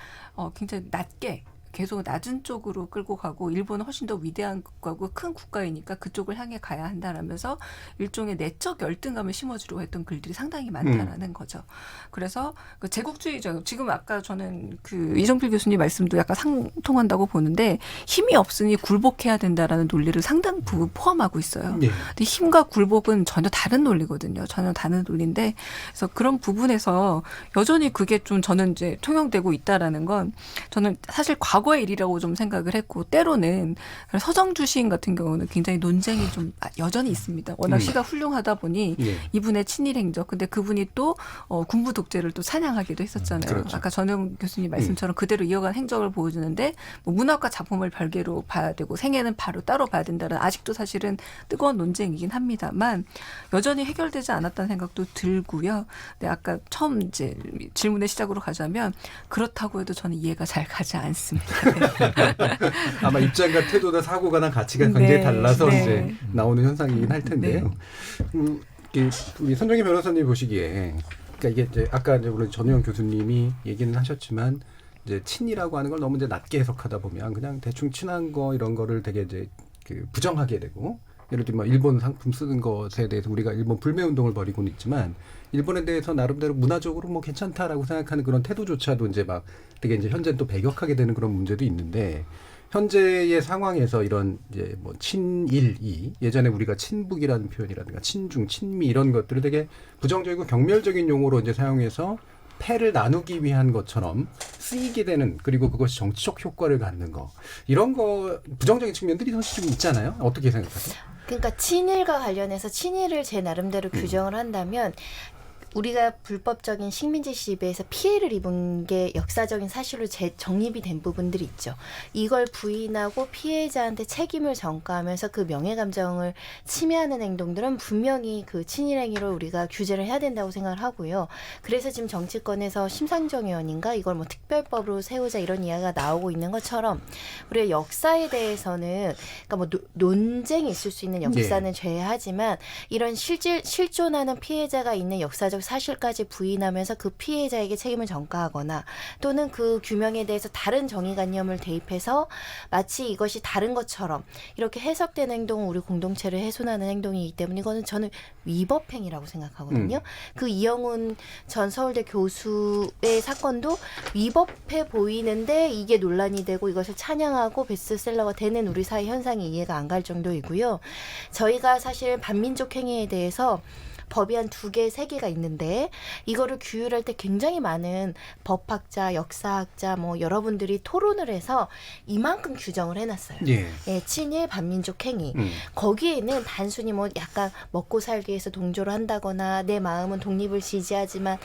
굉장히 낮게 계속 낮은 쪽으로 끌고 가고 일본은 훨씬 더 위대한 국가고 큰 국가이니까 그쪽을 향해 가야 한다라면서 일종의 내적 열등감을 심어주려고 했던 글들이 상당히 많다라는 거죠. 그래서 그 제국주의적 지금 아까 저는 그 이정필 교수님 말씀도 약간 상통한다고 보는데 힘이 없으니 굴복해야 된다라는 논리를 상당 부분 포함하고 있어요. 네. 근데 힘과 굴복은 전혀 다른 논리거든요. 전혀 다른 논리인데 그래서 그런 부분에서 여전히 그게 좀 저는 이제 통용되고 있다라는 건 저는 사실 과거의 일이라고 좀 생각을 했고 때로는 서정주 시인 같은 경우는 굉장히 논쟁이 좀 여전히 있습니다. 워낙 시가 훌륭하다 보니 이분의 친일 행적 근데 그분이 또 군부 독재를 또 찬양하기도 했었잖아요. 그렇죠. 아까 전용 교수님 말씀처럼 그대로 이어간 행적을 보여주는데 뭐 문학과 작품을 별개로 봐야 되고 생애는 바로 따로 봐야 된다는 아직도 사실은 뜨거운 논쟁이긴 합니다만 여전히 해결되지 않았다는 생각도 들고요. 근데 아까 처음 이제 질문의 시작으로 가자면 그렇다고 해도 저는 이해가 잘 가지 않습니다. 아마 입장과 태도나 사고가나 가치가 굉장히 달라서 이제 나오는 현상이긴 할 텐데요. 우리 손정희 변호사님 보시기에, 그러니까 이게 이제 아까 이제 물론 전우영 교수님이 얘기는 하셨지만 이제 친이라고 하는 걸 너무 이제 낮게 해석하다 보면 그냥 대충 친한 거 이런 거를 되게 이제 그 부정하게 되고. 예를 들면 일본 상품 쓰는 것에 대해서 우리가 일본 불매 운동을 벌이고는 있지만 일본에 대해서 나름대로 문화적으로 뭐 괜찮다라고 생각하는 그런 태도조차도 이제 막 되게 이제 현재는 또 배격하게 되는 그런 문제도 있는데 현재의 상황에서 이런 이제 뭐 친일이 예전에 우리가 친북이라는 표현이라든가 친중, 친미 이런 것들을 되게 부정적이고 경멸적인 용어로 이제 사용해서 패를 나누기 위한 것처럼 쓰이게 되는, 그리고 그것이 정치적 효과를 갖는 거, 이런 거 부정적인 측면들이 사실 좀 있잖아요. 어떻게 생각하세요? 그러니까 친일과 관련해서 친일을 제 나름대로 규정을 한다면 우리가 불법적인 식민지 시대에서 피해를 입은 게 역사적인 사실로 정립이 된 부분들이 있죠. 이걸 부인하고 피해자한테 책임을 전가하면서 그 명예 감정을 침해하는 행동들은 분명히 그 친일 행위로 우리가 규제를 해야 된다고 생각을 하고요. 그래서 지금 정치권에서 심상정 의원인가 이걸 뭐 특별법으로 세우자 이런 이야기가 나오고 있는 것처럼 우리가 역사에 대해서는 그러니까 뭐 논쟁이 있을 수 있는 역사는 제외하지만 이런 실존하는 피해자가 있는 역사적 사실까지 부인하면서 그 피해자에게 책임을 전가하거나 또는 그 규명에 대해서 다른 정의관념을 대입해서 마치 이것이 다른 것처럼 이렇게 해석된 행동은 우리 공동체를 훼손하는 행동이기 때문에 이거는 저는 위법행위라고 생각하거든요. 그 이영훈 전 서울대 교수의 사건도 위법해 보이는데 이게 논란이 되고 이것을 찬양하고 베스트셀러가 되는 우리 사회 현상이 이해가 안 갈 정도이고요. 저희가 사실 반민족 행위에 대해서 법이 한 2개, 3개가 있는데 이거를 규율할 때 굉장히 많은 법학자, 역사학자 뭐 여러분들이 토론을 해서 이만큼 규정을 해놨어요. 예, 친일 반민족 행위. 거기에는 단순히 뭐 약간 먹고 살기 위해서 동조를 한다거나 내 마음은 독립을 지지하지만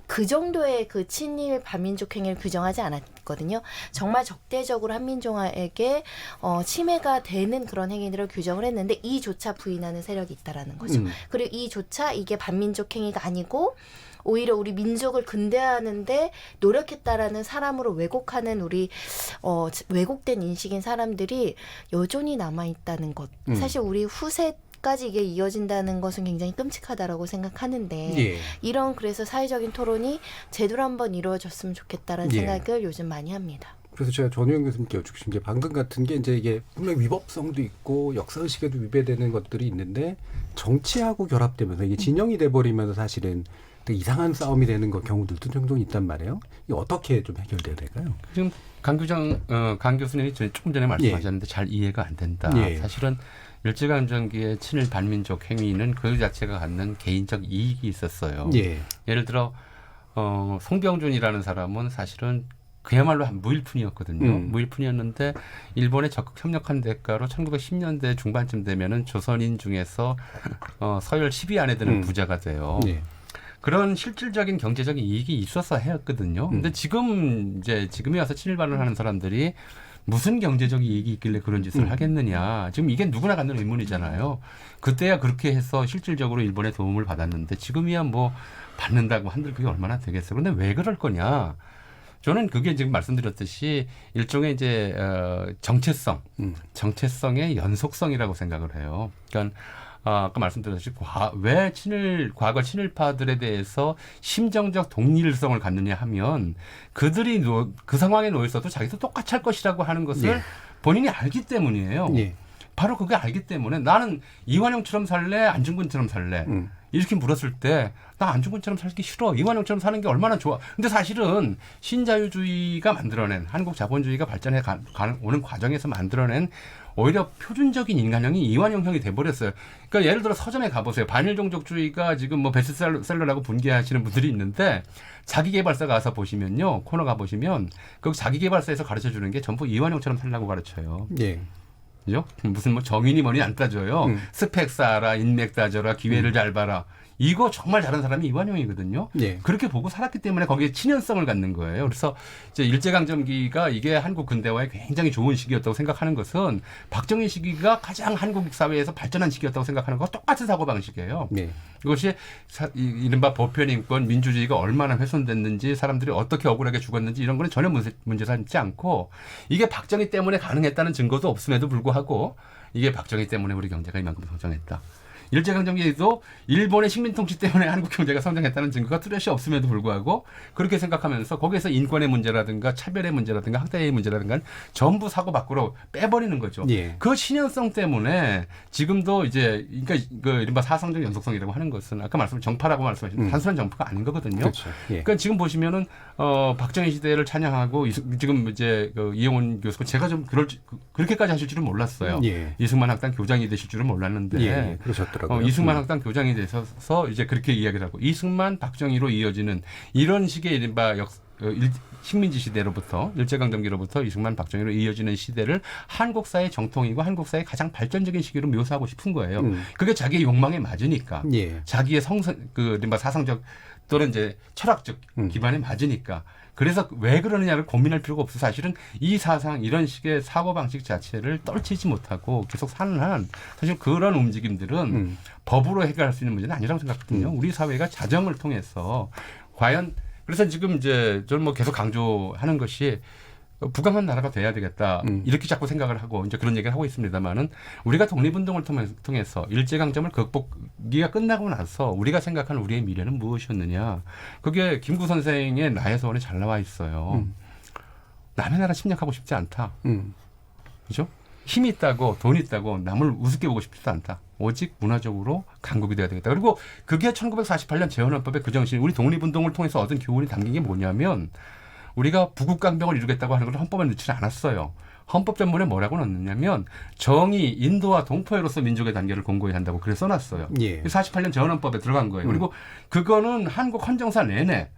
그 정도의 그 친일 반민족 행위를 규정하지 않았거든요. 정말 적대적으로 한민족에게 침해가 되는 그런 행위들을 규정을 했는데 이조차 부인하는 세력이 있다라는 거죠. 그리고 이조차 이게 반민족 행위가 아니고 오히려 우리 민족을 근대화하는데 노력했다라는 사람으로 왜곡하는 우리 왜곡된 인식인 사람들이 여전히 남아있다는 것. 사실 우리 후세까지 이게 이어진다는 것은 굉장히 끔찍하다라고 생각하는데 이런 그래서 사회적인 토론이 제대로 한번 이루어졌으면 좋겠다라는 생각을 요즘 많이 합니다. 그래서 제가 전우영 교수님께 여쭙신 게 방금 같은 게 이제 이게 분명 위법성도 있고 역사의식에도 위배되는 것들이 있는데 정치하고 결합되면서 이게 진영이 돼버리면서 사실은 되게 이상한 싸움이 되는 경우들도 종종 있단 말이에요. 이게 어떻게 좀 해결돼야 될까요? 지금 강 교수님이 조금 전에 말씀하셨는데 잘 이해가 안 된다. 사실은 일제강점기의 친일 반민족 행위는 그 자체가 갖는 개인적 이익이 있었어요. 예를 들어 송병준이라는 사람은 사실은 그야말로 한 무일푼이었거든요. 무일푼이었는데 일본에 적극 협력한 대가로 1910년대 중반쯤 되면은 조선인 중에서 서열 10위 안에 드는 부자가 돼요. 그런 실질적인 경제적인 이익이 있어서 했거든요. 근데 지금에 와서 친일반을 하는 사람들이 무슨 경제적 이익이 있길래 그런 짓을 하겠느냐. 지금 이게 누구나 갖는 의문이잖아요. 그때야 그렇게 해서 실질적으로 일본의 도움을 받았는데 지금이야 뭐 받는다고 한들 그게 얼마나 되겠어요. 그런데 왜 그럴 거냐. 저는 그게 지금 말씀드렸듯이 일종의 이제 정체성의 연속성이라고 생각을 해요. 그러니까 아까 말씀드렸듯이 왜 과거 친일파들에 대해서 심정적 동일성을 갖느냐 하면 그들이 그 상황에 놓여 있어도 자기도 똑같이 할 것이라고 하는 것을 본인이 알기 때문이에요. 바로 그게 알기 때문에 나는 이완용처럼 살래, 안중근처럼 살래. 이렇게 물었을 때 나 안중근처럼 살기 싫어. 이완용처럼 사는 게 얼마나 좋아. 근데 사실은 신자유주의가 만들어낸 한국 자본주의가 발전해 오는 과정에서 만들어낸 오히려 표준적인 인간형이 이완용형이 돼버렸어요. 그러니까 예를 들어 서점에 가보세요. 반일종족주의가 지금 뭐 베스트셀러라고 분개하시는 분들이 있는데 자기계발사 가서 보시면요. 코너 가보시면 그 자기계발사에서 가르쳐주는 게 전부 이완용처럼 살라고 가르쳐요. 그죠? 무슨 뭐 정인이 뭐니 안 따져요. 스펙 쌓아라, 인맥 따져라, 기회를 잘 봐라. 이거 정말 잘하는 사람이 이완용이거든요. 그렇게 보고 살았기 때문에 거기에 친연성을 갖는 거예요. 그래서 이제 일제강점기가 이게 한국 근대화에 굉장히 좋은 시기였다고 생각하는 것은 박정희 시기가 가장 한국 사회에서 발전한 시기였다고 생각하는 것과 똑같은 사고방식이에요. 이것이 이른바 보편인권, 민주주의가 얼마나 훼손됐는지 사람들이 어떻게 억울하게 죽었는지 이런 거는 전혀 문제 삼지 않고 이게 박정희 때문에 가능했다는 증거도 없음에도 불구하고 이게 박정희 때문에 우리 경제가 이만큼 성장했다. 일제강점기에도 일본의 식민 통치 때문에 한국 경제가 성장했다는 증거가 뚜렷이 없음에도 불구하고 그렇게 생각하면서 거기에서 인권의 문제라든가 차별의 문제라든가 학대의 문제라든가 전부 사고 밖으로 빼버리는 거죠. 예. 그 신연성 때문에 지금도 이제 그러니까 그 이른바 사상적 연속성이라고 하는 것은 아까 말씀 정파라고 말씀하신 단순한 정파가 아닌 거거든요. 그렇죠. 예. 그러니까 지금 보시면은 박정희 시대를 찬양하고 지금 이제 그 이영훈 교수가 제가 좀 그렇게까지 하실 줄은 몰랐어요. 예. 이승만 학당 교장이 되실 줄은 몰랐는데 예, 그러셨더라고요. 이승만 학당 교장이 되셔서 이제 그렇게 이야기를 하고 이승만 박정희로 이어지는 이런 식의 이른바 식민지 시대로부터 일제강점기로부터 이승만 박정희로 이어지는 시대를 한국사의 정통이고 한국사의 가장 발전적인 시기로 묘사하고 싶은 거예요. 그게 자기의 욕망에 맞으니까 예. 자기의 이른바 사상적 또는 이제 철학적 기반에 맞으니까. 그래서 왜 그러느냐를 고민할 필요가 없어. 사실은 이 사상 이런 식의 사고방식 자체를 떨치지 못하고 계속 사는 한 사실 그런 움직임들은 법으로 해결할 수 있는 문제는 아니라고 생각하거든요. 우리 사회가 자정을 통해서 과연 그래서 지금 이제 저는 뭐 계속 강조하는 것이 부강한 나라가 돼야 되겠다. 이렇게 자꾸 생각을 하고 이제 그런 얘기를 하고 있습니다만은 우리가 독립운동을 통해서 일제강점을 극복기가 끝나고 나서 우리가 생각하는 우리의 미래는 무엇이었느냐. 그게 김구 선생의 나의 소원에 잘 나와 있어요. 남의 나라 침략하고 싶지 않다. 그죠? 힘이 있다고 돈이 있다고 남을 우습게 보고 싶지도 않다. 오직 문화적으로 강국이 돼야 되겠다. 그리고 그게 1948년 재헌헌법의 그 정신, 우리 독립운동을 통해서 얻은 교훈이 담긴 게 뭐냐면 우리가 부국강병을 이루겠다고 하는 걸 헌법에 넣지는 않았어요. 헌법 전문에 뭐라고 넣느냐면 정의, 인도와 동포애로서 민족의 단계를 공고히 한다고 그래 써놨어요. 예. 48년 재헌헌법에 들어간 거예요. 그리고 그거는 한국 헌정사 내내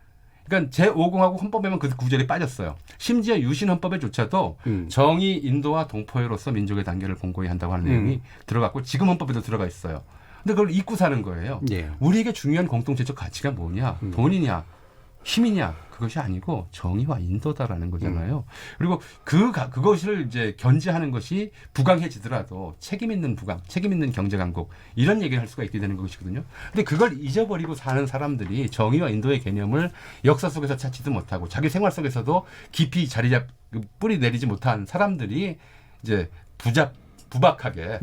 그러니까 제5공화국 헌법에만 그 구절이 빠졌어요. 심지어 유신헌법에조차도 정의, 인도와 동포애로서 민족의 단계를 공고히 한다고 하는 내용이 들어갔고 지금 헌법에도 들어가 있어요. 근데 그걸 잊고 사는 거예요. 예. 우리에게 중요한 공동체적 가치가 뭐냐? 돈이냐? 힘이냐? 그것이 아니고 정의와 인도다라는 거잖아요. 그리고 그것을 이제 견지하는 것이 부강해지더라도 책임 있는 부강, 책임 있는 경제 강국 이런 얘기를 할 수가 있게 되는 것이거든요. 근데 그걸 잊어버리고 사는 사람들이 정의와 인도의 개념을 역사 속에서 찾지도 못하고 자기 생활 속에서도 깊이 뿌리 내리지 못한 사람들이 이제 부박하게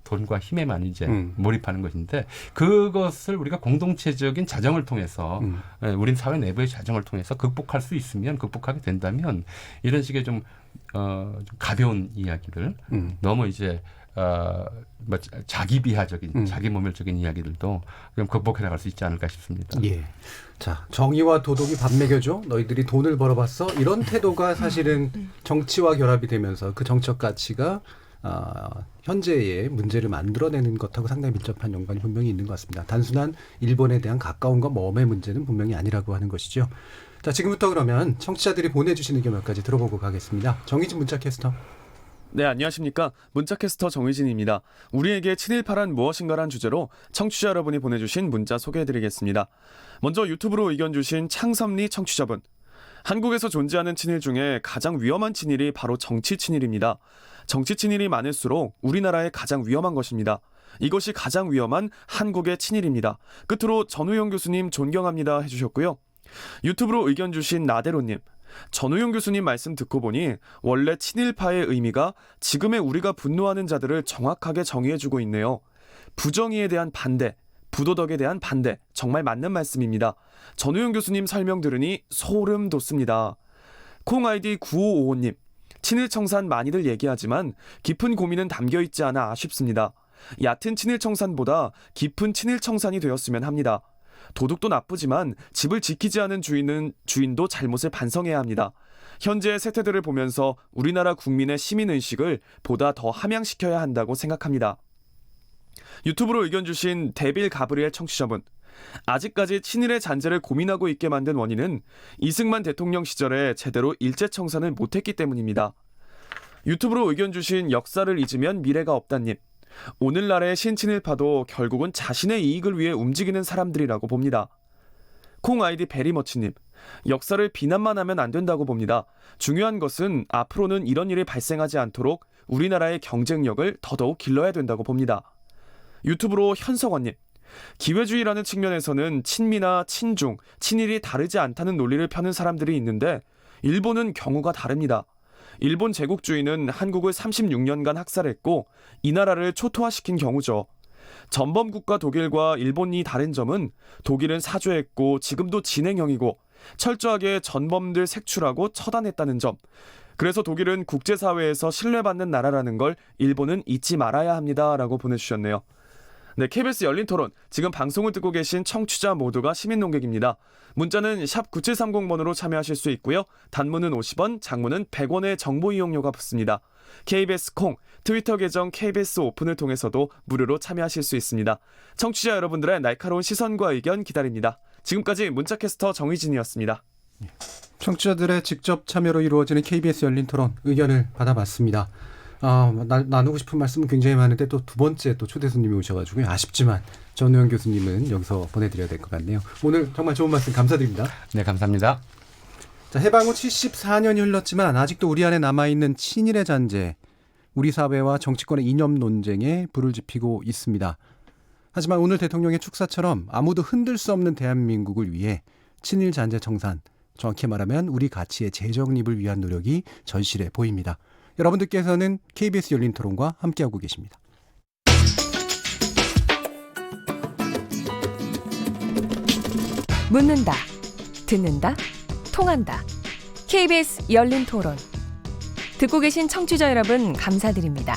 돈과 힘에만 이제 몰입하는 것인데 그것을 우리가 공동체적인 자정을 통해서 우린 사회 내부의 자정을 통해서 극복하게 된다면 이런 식의 좀 가벼운 이야기들 너무 이제 자기 비하적인 자기 모멸적인 이야기들도 좀 극복해 나갈 수 있지 않을까 싶습니다. 예. 자, 정의와 도덕이 밥 먹여줘. 너희들이 돈을 벌어봤어. 이런 태도가 사실은 정치와 결합이 되면서 그 정책 가치가 현재의 문제를 만들어내는 것하고 상당히 밀접한 연관이 분명히 있는 것 같습니다. 단순한 일본에 대한 가까움과 먼의 문제는 분명히 아니라고 하는 것이죠. 자, 지금부터 그러면 청취자들이 보내주시는 의견 몇 가지 들어보고 가겠습니다. 정의진 문자캐스터. 네, 안녕하십니까. 문자캐스터 정의진입니다. 우리에게 친일파란 무엇인가란 주제로 청취자 여러분이 보내주신 문자 소개해드리겠습니다. 먼저 유튜브로 의견 주신 창섭리 청취자분. 한국에서 존재하는 친일 중에 가장 위험한 친일이 바로 정치 친일입니다. 정치 친일이 많을수록 우리나라에 가장 위험한 것입니다. 이것이 가장 위험한 한국의 친일입니다. 끝으로 전우영 교수님 존경합니다 해주셨고요. 유튜브로 의견 주신 나대로님. 전우영 교수님 말씀 듣고 보니 원래 친일파의 의미가 지금의 우리가 분노하는 자들을 정확하게 정의해주고 있네요. 부정의에 대한 반대, 부도덕에 대한 반대, 정말 맞는 말씀입니다. 전우영 교수님 설명 들으니 소름 돋습니다. 콩 아이디 9555님. 친일청산 많이들 얘기하지만 깊은 고민은 담겨있지 않아 아쉽습니다. 얕은 친일청산보다 깊은 친일청산이 되었으면 합니다. 도둑도 나쁘지만 집을 지키지 않은 주인도 잘못을 반성해야 합니다. 현재의 세태들을 보면서 우리나라 국민의 시민의식을 보다 더 함양시켜야 한다고 생각합니다. 유튜브로 의견 주신 데빌 가브리엘 청취자분. 아직까지 친일의 잔재를 고민하고 있게 만든 원인은 이승만 대통령 시절에 제대로 일제청산을 못했기 때문입니다. 유튜브로 의견 주신 역사를 잊으면 미래가 없다님. 오늘날의 신친일파도 결국은 자신의 이익을 위해 움직이는 사람들이라고 봅니다. 콩 아이디 베리머치님. 역사를 비난만 하면 안 된다고 봅니다. 중요한 것은 앞으로는 이런 일이 발생하지 않도록 우리나라의 경쟁력을 더더욱 길러야 된다고 봅니다. 유튜브로 현석원님. 기회주의라는 측면에서는 친미나 친중, 친일이 다르지 않다는 논리를 펴는 사람들이 있는데 일본은 경우가 다릅니다. 일본 제국주의는 한국을 36년간 학살했고 이 나라를 초토화시킨 경우죠. 전범국가 독일과 일본이 다른 점은 독일은 사죄했고 지금도 진행형이고 철저하게 전범들 색출하고 처단했다는 점. 그래서 독일은 국제사회에서 신뢰받는 나라라는 걸 일본은 잊지 말아야 합니다라고 보내주셨네요. 네, KBS 열린 토론. 지금 방송을 듣고 계신 청취자 모두가 시민 농객입니다. 문자는 샵 9730번으로 참여하실 수 있고요. 단문은 50원, 장문은 100원의 정보 이용료가 붙습니다. KBS 콩, 트위터 계정 KBS 오픈을 통해서도 무료로 참여하실 수 있습니다. 청취자 여러분들의 날카로운 시선과 의견 기다립니다. 지금까지 문자캐스터 정희진이었습니다. 청취자들의 직접 참여로 이루어지는 KBS 열린 토론 의견을 받아봤습니다. 나누고 싶은 말씀은 굉장히 많은데 또 두 번째 또 초대 손님이 오셔가지고요. 아쉽지만 전우영 교수님은 여기서 보내드려야 될 것 같네요. 오늘 정말 좋은 말씀 감사드립니다. 네, 감사합니다. 자, 해방 후 74년이 흘렀지만 아직도 우리 안에 남아있는 친일의 잔재, 우리 사회와 정치권의 이념 논쟁에 불을 지피고 있습니다. 하지만 오늘 대통령의 축사처럼 아무도 흔들 수 없는 대한민국을 위해 친일 잔재 청산, 정확히 말하면 우리 가치의 재정립을 위한 노력이 절실해 보입니다. 여러분들께서는 KBS 열린 토론과 함께하고 계십니다. 묻는다, 듣는다, 통한다. KBS 열린 토론. 듣고 계신 청취자 여러분 감사드립니다.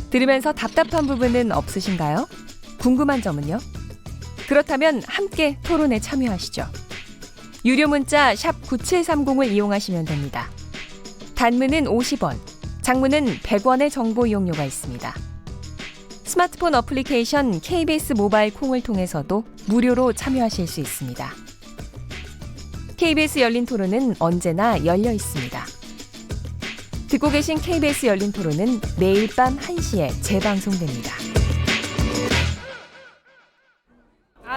들으면서 답답한 부분은 없으신가요? 궁금한 점은요? 그렇다면 함께 토론에 참여하시죠. 유료 문자 샵 9730을 이용하시면 됩니다. 단문은 50원, 장문은 100원의 정보 이용료가 있습니다. 스마트폰 어플리케이션 KBS 모바일 콩을 통해서도 무료로 참여하실 수 있습니다. KBS 열린 토론은 언제나 열려 있습니다. 듣고 계신 KBS 열린 토론은 매일 밤 1시에 재방송됩니다.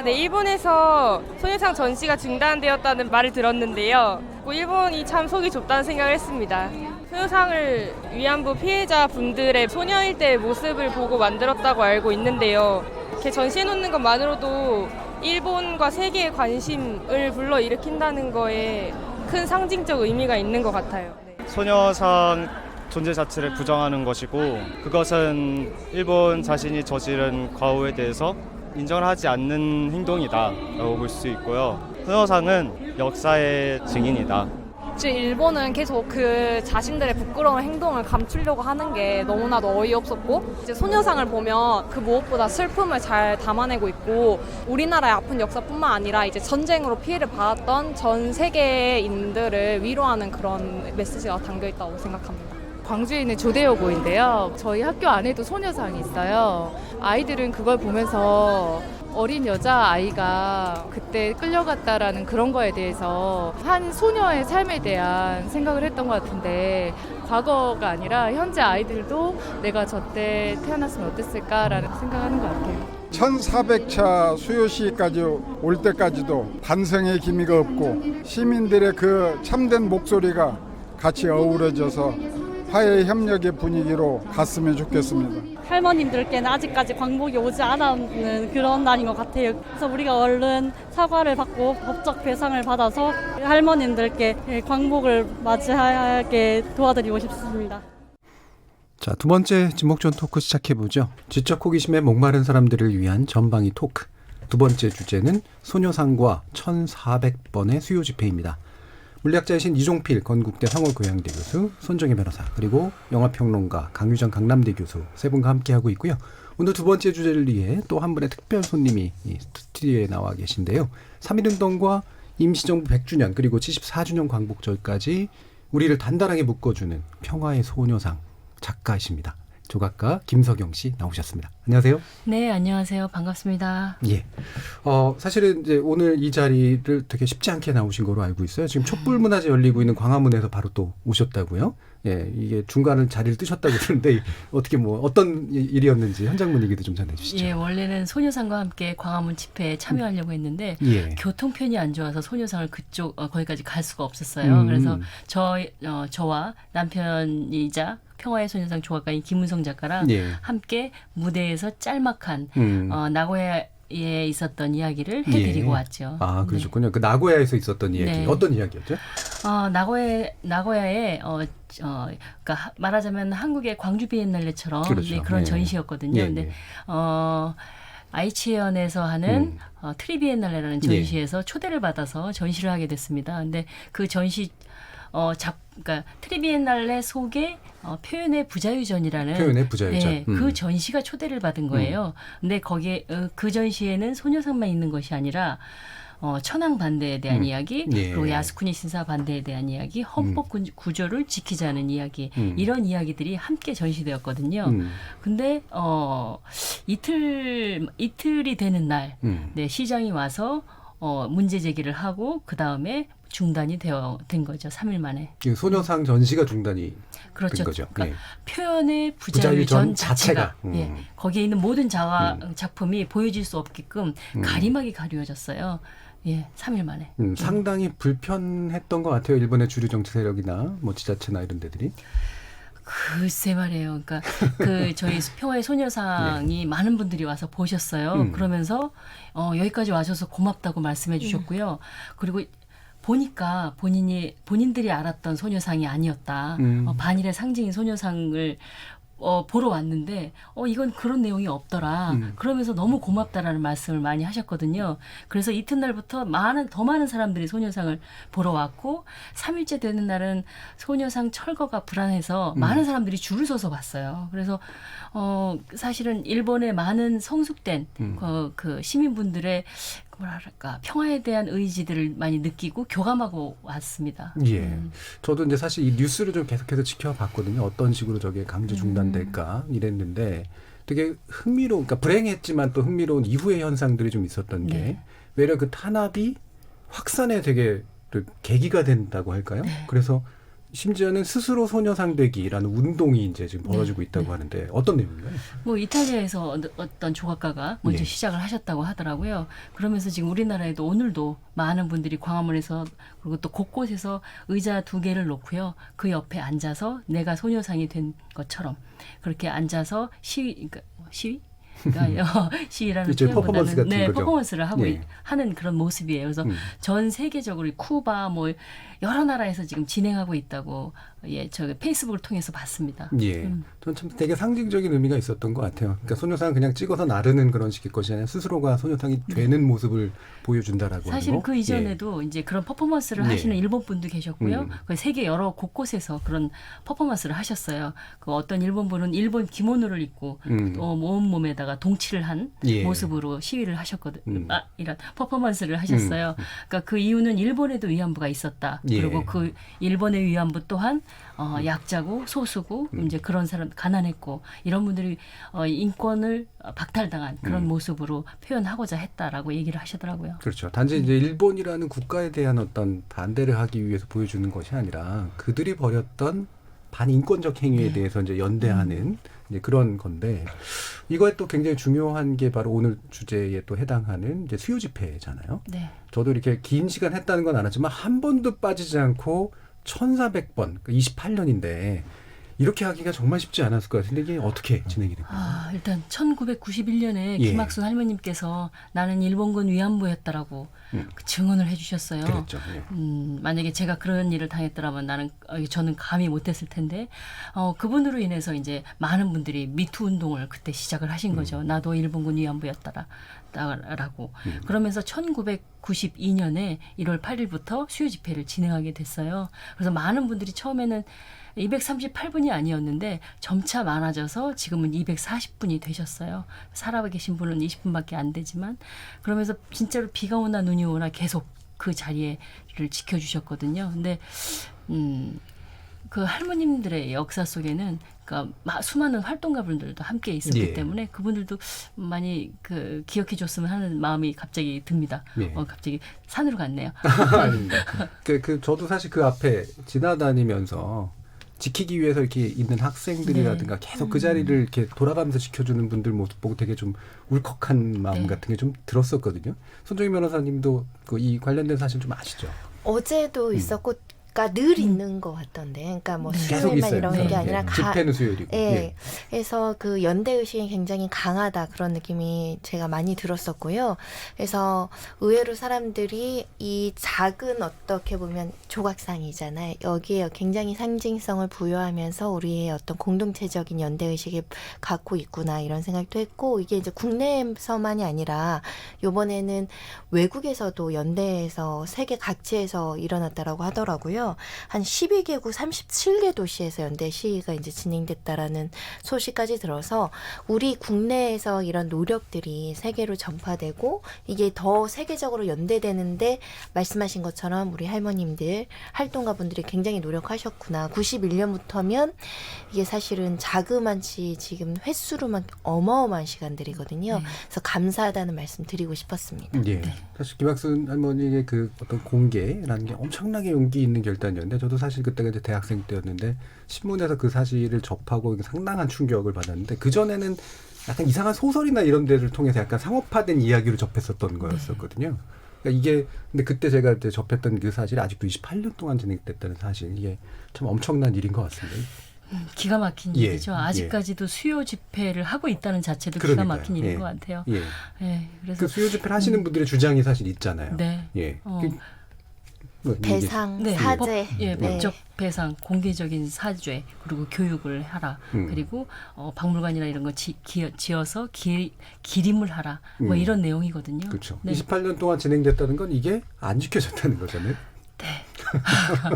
네, 일본에서 소녀상 전시가 중단되었다는 말을 들었는데요. 일본이 참 속이 좁다는 생각을 했습니다. 소녀상을 위안부 피해자분들의 소녀일 때의 모습을 보고 만들었다고 알고 있는데요. 이렇게 전시해놓는 것만으로도 일본과 세계의 관심을 불러일으킨다는 거에 큰 상징적 의미가 있는 것 같아요. 소녀상 존재 자체를 부정하는 것이고 그것은 일본 자신이 저지른 과오에 대해서 인정을 하지 않는 행동이다라고 볼 수 있고요. 소녀상은 역사의 증인이다. 지금 일본은 계속 그 자신들의 부끄러운 행동을 감추려고 하는 게 너무나도 어이없었고 이제 소녀상을 보면 그 무엇보다 슬픔을 잘 담아내고 있고 우리나라의 아픈 역사뿐만 아니라 이제 전쟁으로 피해를 받았던 전 세계인들을 위로하는 그런 메시지가 담겨 있다고 생각합니다. 광주에 있는 조대여고인데요. 저희 학교 안에도 소녀상이 있어요. 아이들은 그걸 보면서 어린 여자아이가 그때 끌려갔다라는 그런 거에 대해서 한 소녀의 삶에 대한 생각을 했던 것 같은데 과거가 아니라 현재 아이들도 내가 저때 태어났으면 어땠을까라는 생각하는 것 같아요. 1400차 수요시까지 올 때까지도 반성의 기미가 없고 시민들의 그 참된 목소리가 같이 어우러져서 화해 협력의 분위기로 갔으면 좋겠습니다. 할머님들께는 아직까지 광복이 오지 않았는 그런 날인 것 같아요. 그래서 우리가 얼른 사과를 받고 법적 배상을 받아서 할머님들께 광복을 맞이하게 도와드리고 싶습니다. 자, 두 번째 지목전 토크 시작해보죠. 지적 호기심에 목마른 사람들을 위한 전방위 토크. 두 번째 주제는 소녀상과 1400번의 수요 집회입니다. 물리학자이신 이종필 건국대 상호교양대 교수, 손정혜 변호사, 그리고 영화평론가 강유정 강남대 교수 세 분과 함께하고 있고요. 오늘 두 번째 주제를 위해 또 한 분의 특별 손님이 이 스튜디오에 나와 계신데요. 3.1운동과 임시정부 100주년 그리고 74주년 광복절까지 우리를 단단하게 묶어주는 평화의 소녀상 작가이십니다. 조각가 김석영 씨 나오셨습니다. 안녕하세요. 네, 안녕하세요. 반갑습니다. 예. 사실은 이제 오늘 이 자리를 되게 쉽지 않게 나오신 거로 알고 있어요. 지금 촛불문화제 열리고 있는 광화문에서 바로 또 오셨다고요? 예, 이게 중간은 자리를 뜨셨다고 그러는데 어떻게 어떤 일이었는지 현장 분위기도 좀 전해 주시죠. 예, 원래는 소녀상과 함께 광화문 집회에 참여하려고 했는데 교통편이 안 좋아서 소녀상을 그쪽 거기까지 갈 수가 없었어요. 그래서 저와 남편이자 평화의 소녀상 조각가인 김은성 작가랑 함께 무대에서 짤막한 나고야에 있었던 이야기를 해드리고 왔죠. 아, 그러셨군요. 네. 그 나고야에서 있었던 이야기. 네. 어떤 이야기였죠? 나고야에 그러니까 말하자면 한국의 광주 비엔날레처럼 그렇죠. 그런 전시였거든요. 근데 아이치현에서 하는 트리비엔날레라는 전시에서 초대를 받아서 전시를 하게 됐습니다. 근데 그 전시 그러니까 트리비엔날레 속에 표현의 부자유전이라는 표현의 부자유전. 그 전시가 초대를 받은 거예요. 근데 거기에 그 전시에는 소녀상만 있는 것이 아니라 천황 반대에 대한 이야기, 그리고 야스쿠니 신사 반대에 대한 이야기, 헌법 구조를 지키자는 이야기, 이런 이야기들이 함께 전시되었거든요. 근데 이틀이 되는 날, 시장이 와서 문제 제기를 하고 그 다음에 중단이 된 거죠. 3일 만에. 소녀상 전시가 중단이 그렇죠. 된 거죠. 그러니까 표현의 부자유전 자체가 거기에 있는 모든 작품이 보여질 수 없게끔 가림막이 가려졌어요. 3일 만에. 상당히 불편했던 것 같아요. 일본의 주류 정치 세력이나 뭐 지자체나 이런 데들이. 글쎄 말이에요. 그러니까 저희 평화의 소녀상이 많은 분들이 와서 보셨어요. 그러면서 여기까지 와셔서 고맙다고 말씀해 주셨고요. 그리고 보니까 본인들이 알았던 소녀상이 아니었다. 반일의 상징인 소녀상을 보러 왔는데 이건 그런 내용이 없더라. 그러면서 너무 고맙다라는 말씀을 많이 하셨거든요. 그래서 이튿날부터 더 많은 사람들이 소녀상을 보러 왔고 3일째 되는 날은 소녀상 철거가 불안해서 많은 사람들이 줄을 서서 봤어요. 그래서 사실은 일본의 많은 성숙된 그 시민분들의 뭐랄까 평화에 대한 의지들을 많이 느끼고 교감하고 왔습니다. 저도 이제 사실 이 뉴스를 좀 계속해서 지켜봤거든요. 어떤 식으로 저게 강제 중단될까 이랬는데 되게 흥미로운, 그러니까 불행했지만 또 흥미로운 이후의 현상들이 좀 있었던 게 외려 그 탄압이 확산에 되게 계기가 된다고 할까요? 그래서 심지어는 스스로 소녀상 되기라는 운동이 이제 지금 벌어지고 있다고 하는데 어떤 내용인가요? 뭐 이탈리아에서 어떤 조각가가 먼저 시작을 하셨다고 하더라고요. 그러면서 지금 우리나라에도 오늘도 많은 분들이 광화문에서 그리고 또 곳곳에서 의자 2개를 놓고요. 그 옆에 앉아서 내가 소녀상이 된 것처럼 그렇게 앉아서 시위? 그러니까 시위라는 퍼포먼스 같은 거죠. 퍼포먼스를 하고 하는 그런 모습이에요. 그래서 전 세계적으로 쿠바 뭐 여러 나라에서 지금 진행하고 있다고 저 페이스북을 통해서 봤습니다. 저는 참 되게 상징적인 의미가 있었던 것 같아요. 그러니까 소녀상 그냥 찍어서 나르는 그런 식의 것이 아니라 스스로가 소녀상이 되는 모습을 보여준다라고 하는 사실 거. 그 이전에도 이제 그런 퍼포먼스를 하시는 일본 분도 계셨고요. 세계 여러 곳곳에서 그런 퍼포먼스를 하셨어요. 그 어떤 일본 분은 일본 기모노를 입고 또 온 몸에다가 동치를 한 모습으로 시위를 하셨거든요. 이런 퍼포먼스를 하셨어요. 그러니까 그 이유는 일본에도 위안부가 있었다. 그리고 그 일본의 위안부 또한 약자고 소수고 이제 그런 사람 가난했고 이런 분들이 인권을 박탈당한 그런 모습으로 표현하고자 했다라고 얘기를 하시더라고요. 그렇죠. 단지 이제 일본이라는 국가에 대한 어떤 반대를 하기 위해서 보여주는 것이 아니라 그들이 벌였던 반인권적 행위에 대해서 이제 연대하는 이제 그런 건데 이거에 또 굉장히 중요한 게 바로 오늘 주제에 또 해당하는 이제 수요 집회잖아요. 저도 이렇게 긴 시간 했다는 건 알았지만 한 번도 빠지지 않고 1400번, 28년인데 이렇게 하기가 정말 쉽지 않았을 것 같은데 이게 어떻게 진행이 됩니까? 일단 1991년에 김학순 할머님께서 나는 일본군 위안부였다라고 증언을 해주셨어요. 그랬죠. 만약에 제가 그런 일을 당했더라면 저는 감히 못했을 텐데 그분으로 인해서 이제 많은 분들이 미투 운동을 그때 시작을 하신 거죠. 나도 일본군 위안부였다라고. 그러면서 1992년에 1월 8일부터 수요 집회를 진행하게 됐어요. 그래서 많은 분들이 처음에는 238분이 아니었는데 점차 많아져서 지금은 240분이 되셨어요. 살아계신 분은 20분밖에 안 되지만 그러면서 진짜로 비가 오나 눈이 오나 계속 그 자리를 지켜주셨거든요. 근데 그 할머님들의 역사 속에는 그러니까 수많은 활동가분들도 함께 있었기 때문에 그분들도 많이 기억해 줬으면 하는 마음이 갑자기 듭니다. 갑자기 산으로 갔네요. 저도 사실 그 앞에 지나다니면서 지키기 위해서 이렇게 있는 학생들이라든가 계속 그 자리를 이렇게 돌아가면서 지켜주는 분들 모습 보고 되게 좀 울컥한 마음 같은 게 좀 들었었거든요. 손정희 변호사님도 이 관련된 사실 좀 아시죠? 어제도 있었고 늘 있는 것 같던데, 그러니까 뭐 계속 수요일만 있어요. 이런 게 아니라 집회는 수요일이고. 예. 그래서 그 연대 의식이 굉장히 강하다 그런 느낌이 제가 많이 들었었고요. 그래서 의외로 사람들이 이 작은 어떻게 보면 조각상이잖아요. 여기에 굉장히 상징성을 부여하면서 우리의 어떤 공동체적인 연대 의식을 갖고 있구나 이런 생각도 했고, 이게 이제 국내에서만이 아니라 이번에는 외국에서도 연대에서 세계 각지에서 일어났다라고 하더라고요. 한 12개국 37개 도시에서 연대 시위가 이제 진행됐다라는 소식까지 들어서 우리 국내에서 이런 노력들이 세계로 전파되고 이게 더 세계적으로 연대되는데, 말씀하신 것처럼 우리 할머님들 활동가분들이 굉장히 노력하셨구나. 91년부터면 이게 사실은 자그마치 지금 횟수로만 어마어마한 시간들이거든요. 그래서 감사하다는 말씀 드리고 싶었습니다. 예. 사실 김학순 할머니의 그 어떤 공개라는 게 엄청나게 용기 있는 결단이었는데, 저도 사실 그때가 이제 대학생 때였는데 신문에서 그 사실을 접하고 상당한 충격을 받았는데, 그 전에는 약간 이상한 소설이나 이런 데를 통해서 약간 상업화된 이야기로 접했었던 거였었거든요. 그러니까 이게 근데 그때 제가 이제 접했던 그 사실이 아직도 28년 동안 진행됐다는 사실, 이게 참 엄청난 일인 것 같습니다. 기가 막힌 일이죠. 아직까지도 수요 집회를 하고 있다는 자체도 기가 막힌 일인 것 같아요. 그래서 그 수요 집회를 하시는 분들의 주장이 사실 있잖아요. 네. 배상, 사죄, 법적 배상, 공개적인 사죄, 그리고 교육을 하라. 그리고 박물관이나 이런 거 지어서 기림을 하라. 뭐 이런 내용이거든요. 그렇죠. 28년 동안 진행됐다는 건 이게 안 지켜졌다는 거잖아요.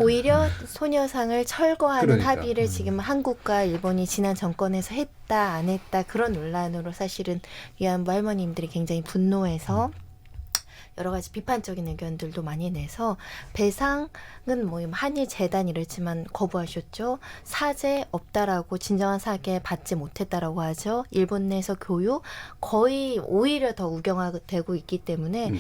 오히려 소녀상을 철거하는 그러니까. 합의를 지금 한국과 일본이 지난 정권에서 했다 안 했다 그런 논란으로 사실은 위안부 할머님들이 굉장히 분노해서 여러 가지 비판적인 의견들도 많이 내서, 배상은 뭐 한일 재단 이랬지만 거부하셨죠. 사죄 없다라고, 진정한 사죄 받지 못했다라고 하죠. 일본 내에서 교육 거의 오히려 더 우경화되고 있기 때문에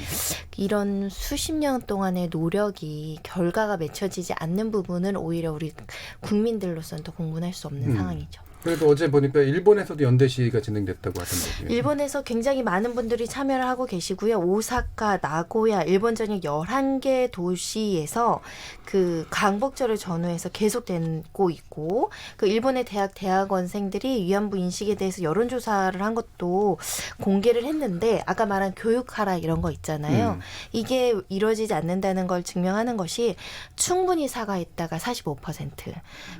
이런 수십 년 동안의 노력이 결과가 맺혀지지 않는 부분은 오히려 우리 국민들로서는 더 공분할 수 없는 상황이죠. 그래도 어제 보니까 일본에서도 연대 시위가 진행됐다고 하던데요. 일본에서 굉장히 많은 분들이 참여를 하고 계시고요. 오사카, 나고야, 일본 전역 11개 도시에서 그 광복절을 전후해서 계속되고 있고, 그 일본의 대학원생들이 위안부 인식에 대해서 여론조사를 한 것도 공개를 했는데, 아까 말한 교육하라 이런 거 있잖아요. 이게 이루어지지 않는다는 걸 증명하는 것이 충분히 사과했다가 45%,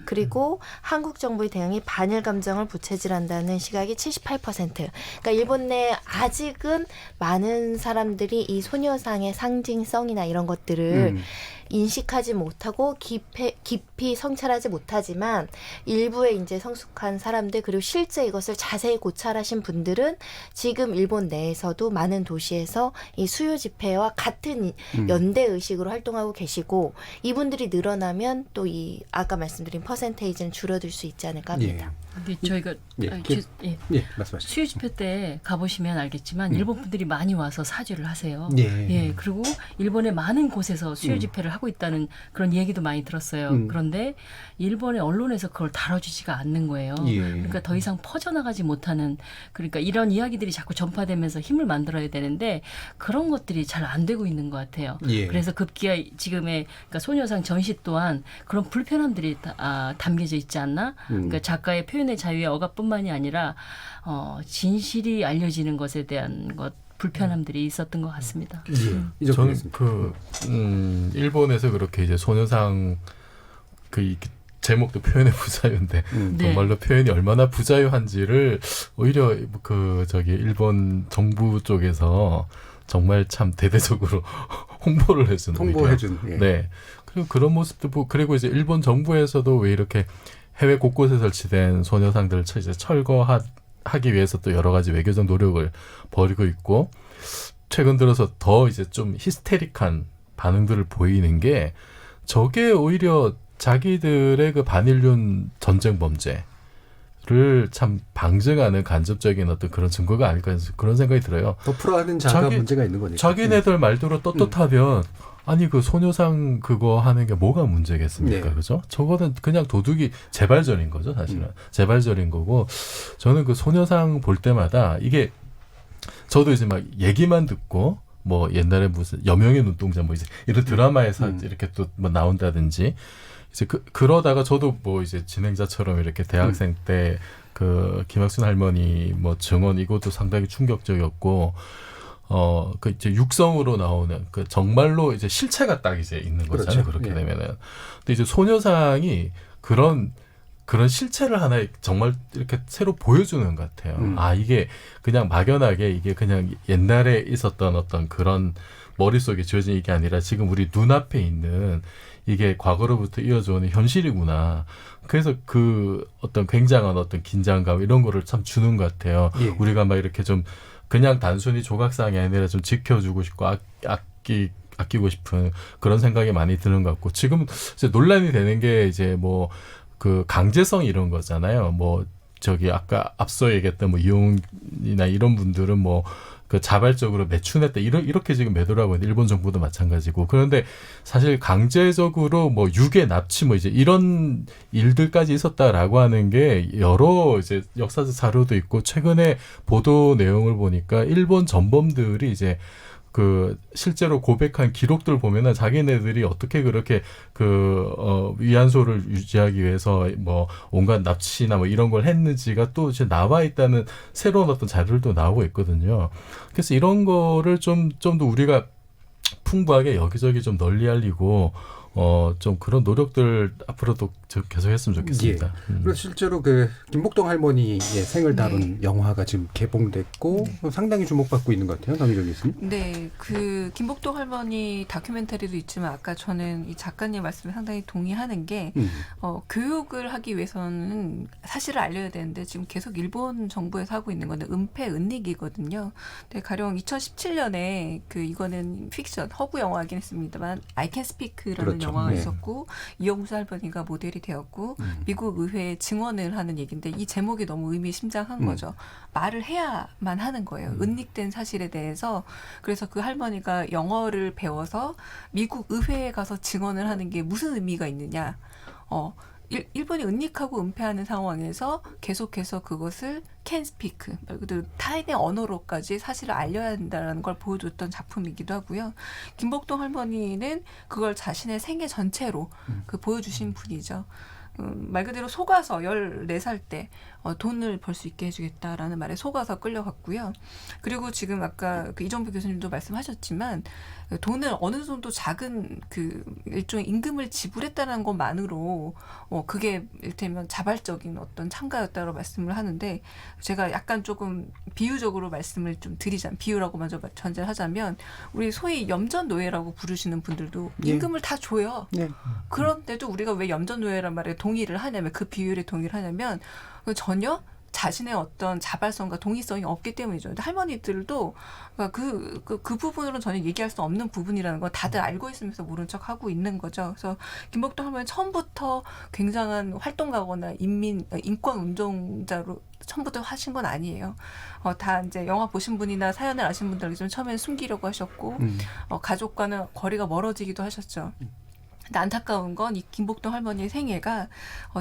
그리고 한국 정부의 대응이 반일 감정을 부채질한다는 시각이 78%. 그러니까 일본 내 아직은 많은 사람들이 이 소녀상의 상징성이나 이런 것들을 인식하지 못하고 깊이 성찰하지 못하지만, 일부의 이제 성숙한 사람들, 그리고 실제 이것을 자세히 고찰하신 분들은 지금 일본 내에서도 많은 도시에서 이 수요 집회와 같은 연대 의식으로 활동하고 계시고, 이분들이 늘어나면 또 이 아까 말씀드린 퍼센테이지는 줄어들 수 있지 않을까 합니다. 근데 저희가 말씀하시죠. 수요 집회 때 가보시면 알겠지만 일본 분들이 많이 와서 사죄를 하세요. 그리고 일본의 많은 곳에서 수요 집회를 하고 있다는 그런 얘기도 많이 들었어요. 그런데 일본의 언론에서 그걸 다뤄주지가 않는 거예요. 그러니까 더 이상 퍼져나가지 못하는, 그러니까 이런 이야기들이 자꾸 전파되면서 힘을 만들어야 되는데 그런 것들이 잘 안 되고 있는 것 같아요. 그래서 급기야 지금의 그러니까 소녀상 전시 또한 그런 불편함들이 담겨져 있지 않나? 그러니까 작가의 표현의 자유의 억압뿐만이 아니라 진실이 알려지는 것에 대한 불편함들이 있었던 것 같습니다. 저는 일본에서 그렇게 이제 소녀상 제목도 표현의 부자유인데 정말로 표현이 얼마나 부자유한지를 오히려 일본 정부 쪽에서 정말 참 대대적으로 홍보를 해주는 네. 그리고 그런 모습도 보고, 그리고 이제 일본 정부에서도 왜 이렇게 해외 곳곳에 설치된 소녀상들을 이제 철거하기 위해서 또 여러 가지 외교적 노력을 벌이고 있고, 최근 들어서 더 이제 좀 히스테릭한 반응들을 보이는 게, 저게 오히려 자기들의 그 반인륜 전쟁 범죄를 참 방증하는 간접적인 어떤 그런 증거가 아닐까 그런 생각이 들어요. 덮으라는 문제가 있는 거니까. 자기네들 말대로 떳떳하면 아니 그 소녀상 그거 하는 게 뭐가 문제겠습니까? 그죠? 저거는 그냥 도둑이 재발절인 거죠, 사실은. 재발절인 거고, 저는 그 소녀상 볼 때마다 이게 저도 이제 막 얘기만 듣고 뭐 옛날에 무슨 여명의 눈동자 뭐 이제 이런 드라마에서 이렇게 또 뭐 나온다든지 이제 그러다가 저도 뭐 이제 진행자처럼 이렇게 대학생 때 그 김학순 할머니 뭐 증언 이것도 상당히 충격적이었고 그 이제 육성으로 나오는 그 정말로 이제 실체가 딱 이제 있는 거잖아요. 그렇죠. 그렇게 예. 되면은. 근데 이제 소녀상이 그런 실체를 하나 정말 이렇게 새로 보여주는 것 같아요. 아, 이게 그냥 막연하게 이게 그냥 옛날에 있었던 어떤 그런 머릿속에 지어진 이게 아니라 지금 우리 눈앞에 있는 이게 과거로부터 이어져 오는 현실이구나. 그래서 그 어떤 굉장한 어떤 긴장감 이런 거를 참 주는 것 같아요. 예. 우리가 막 이렇게 좀 그냥 단순히 조각상이 아니라 좀 지켜주고 싶고 아끼고 싶은 그런 생각이 많이 드는 것 같고 지금 이제 논란이 되는 게 이제 뭐 그 강제성 이런 거잖아요. 뭐 저기 아까 앞서 얘기했던 뭐 이용이나 이런 분들은 뭐 그 자발적으로 매춘했다 이렇게 지금 매도를 하고 있는데 일본 정부도 마찬가지고 그런데 사실 강제적으로 뭐 유괴 납치 뭐 이제 이런 일들까지 있었다라고 하는 게 여러 이제 역사적 자료도 있고 최근에 보도 내용을 보니까 일본 전범들이 이제 그 실제로 고백한 기록들 보면은 자기네들이 어떻게 그렇게 위안소를 유지하기 위해서 뭐 온갖 납치나 뭐 이런 걸 했는지가 또 이제 나와 있다는 새로운 어떤 자료들도 나오고 있거든요. 그래서 이런 거를 좀 더 우리가 풍부하게 여기저기 좀 널리 알리고 좀 그런 노력들 앞으로도 계속 했으면 좋겠습니다. 예. 그리고 실제로 그 김복동 할머니의 생을 다룬 영화가 지금 개봉됐고 상당히 주목받고 있는 것 같아요. 강희정 교수님. 네, 그 김복동 할머니 다큐멘터리도 있지만 아까 저는 이 작가님 말씀에 상당히 동의하는 게 교육을 하기 위해서는 사실을 알려야 되는데 지금 계속 일본 정부에서 하고 있는 건데 은폐 은닉이거든요. 근데 가령 2017년에 그 이거는 픽션 허구 영화이긴 했습니다만 I Can Speak라는 그렇죠. 영화가 네. 있었고 이영수 할머니가 모델이 되었고 미국 의회에 증언을 하는 얘기인데 이 제목이 너무 의미심장한 거죠. 말을 해야만 하는 거예요. 은닉된 사실에 대해서. 그래서 그 할머니가 영어를 배워서 미국 의회에 가서 증언을 하는 게 무슨 의미가 있느냐. 일본이 은닉하고 은폐하는 상황에서 계속해서 그것을 can speak, 말 그대로 타인의 언어로까지 사실을 알려야 한다는 걸 보여줬던 작품이기도 하고요. 김복동 할머니는 그걸 자신의 생애 전체로 보여주신 분이죠. 말 그대로 속아서 14살 때 돈을 벌 수 있게 해주겠다라는 말에 속아서 끌려갔고요. 그리고 지금 아까 그 이정표 교수님도 말씀하셨지만 돈을 어느 정도 작은 그 일종의 임금을 지불했다는 것만으로 그게 일테면 자발적인 어떤 참가였다고 말씀을 하는데 제가 약간 조금 비유적으로 말씀을 좀 드리자면 비유라고 먼저 전제를 하자면 우리 소위 염전노예라고 부르시는 분들도 임금을 다 줘요. 그런데도 우리가 왜 염전노예란 말에 동의를 하냐면 그 비율에 동의를 하냐면 전혀 자신의 어떤 자발성과 동의성이 없기 때문이죠. 근데 할머니들도 그 부분으로는 전혀 얘기할 수 없는 부분이라는 건 다들 알고 있으면서 모른 척 하고 있는 거죠. 그래서 김복동 할머니 처음부터 굉장한 활동가거나 인권 운동자로 처음부터 하신 건 아니에요. 다 이제 영화 보신 분이나 사연을 아신 분들 좀 처음에는 숨기려고 하셨고 가족과는 거리가 멀어지기도 하셨죠. 근데 안타까운 건 이 김복동 할머니의 생애가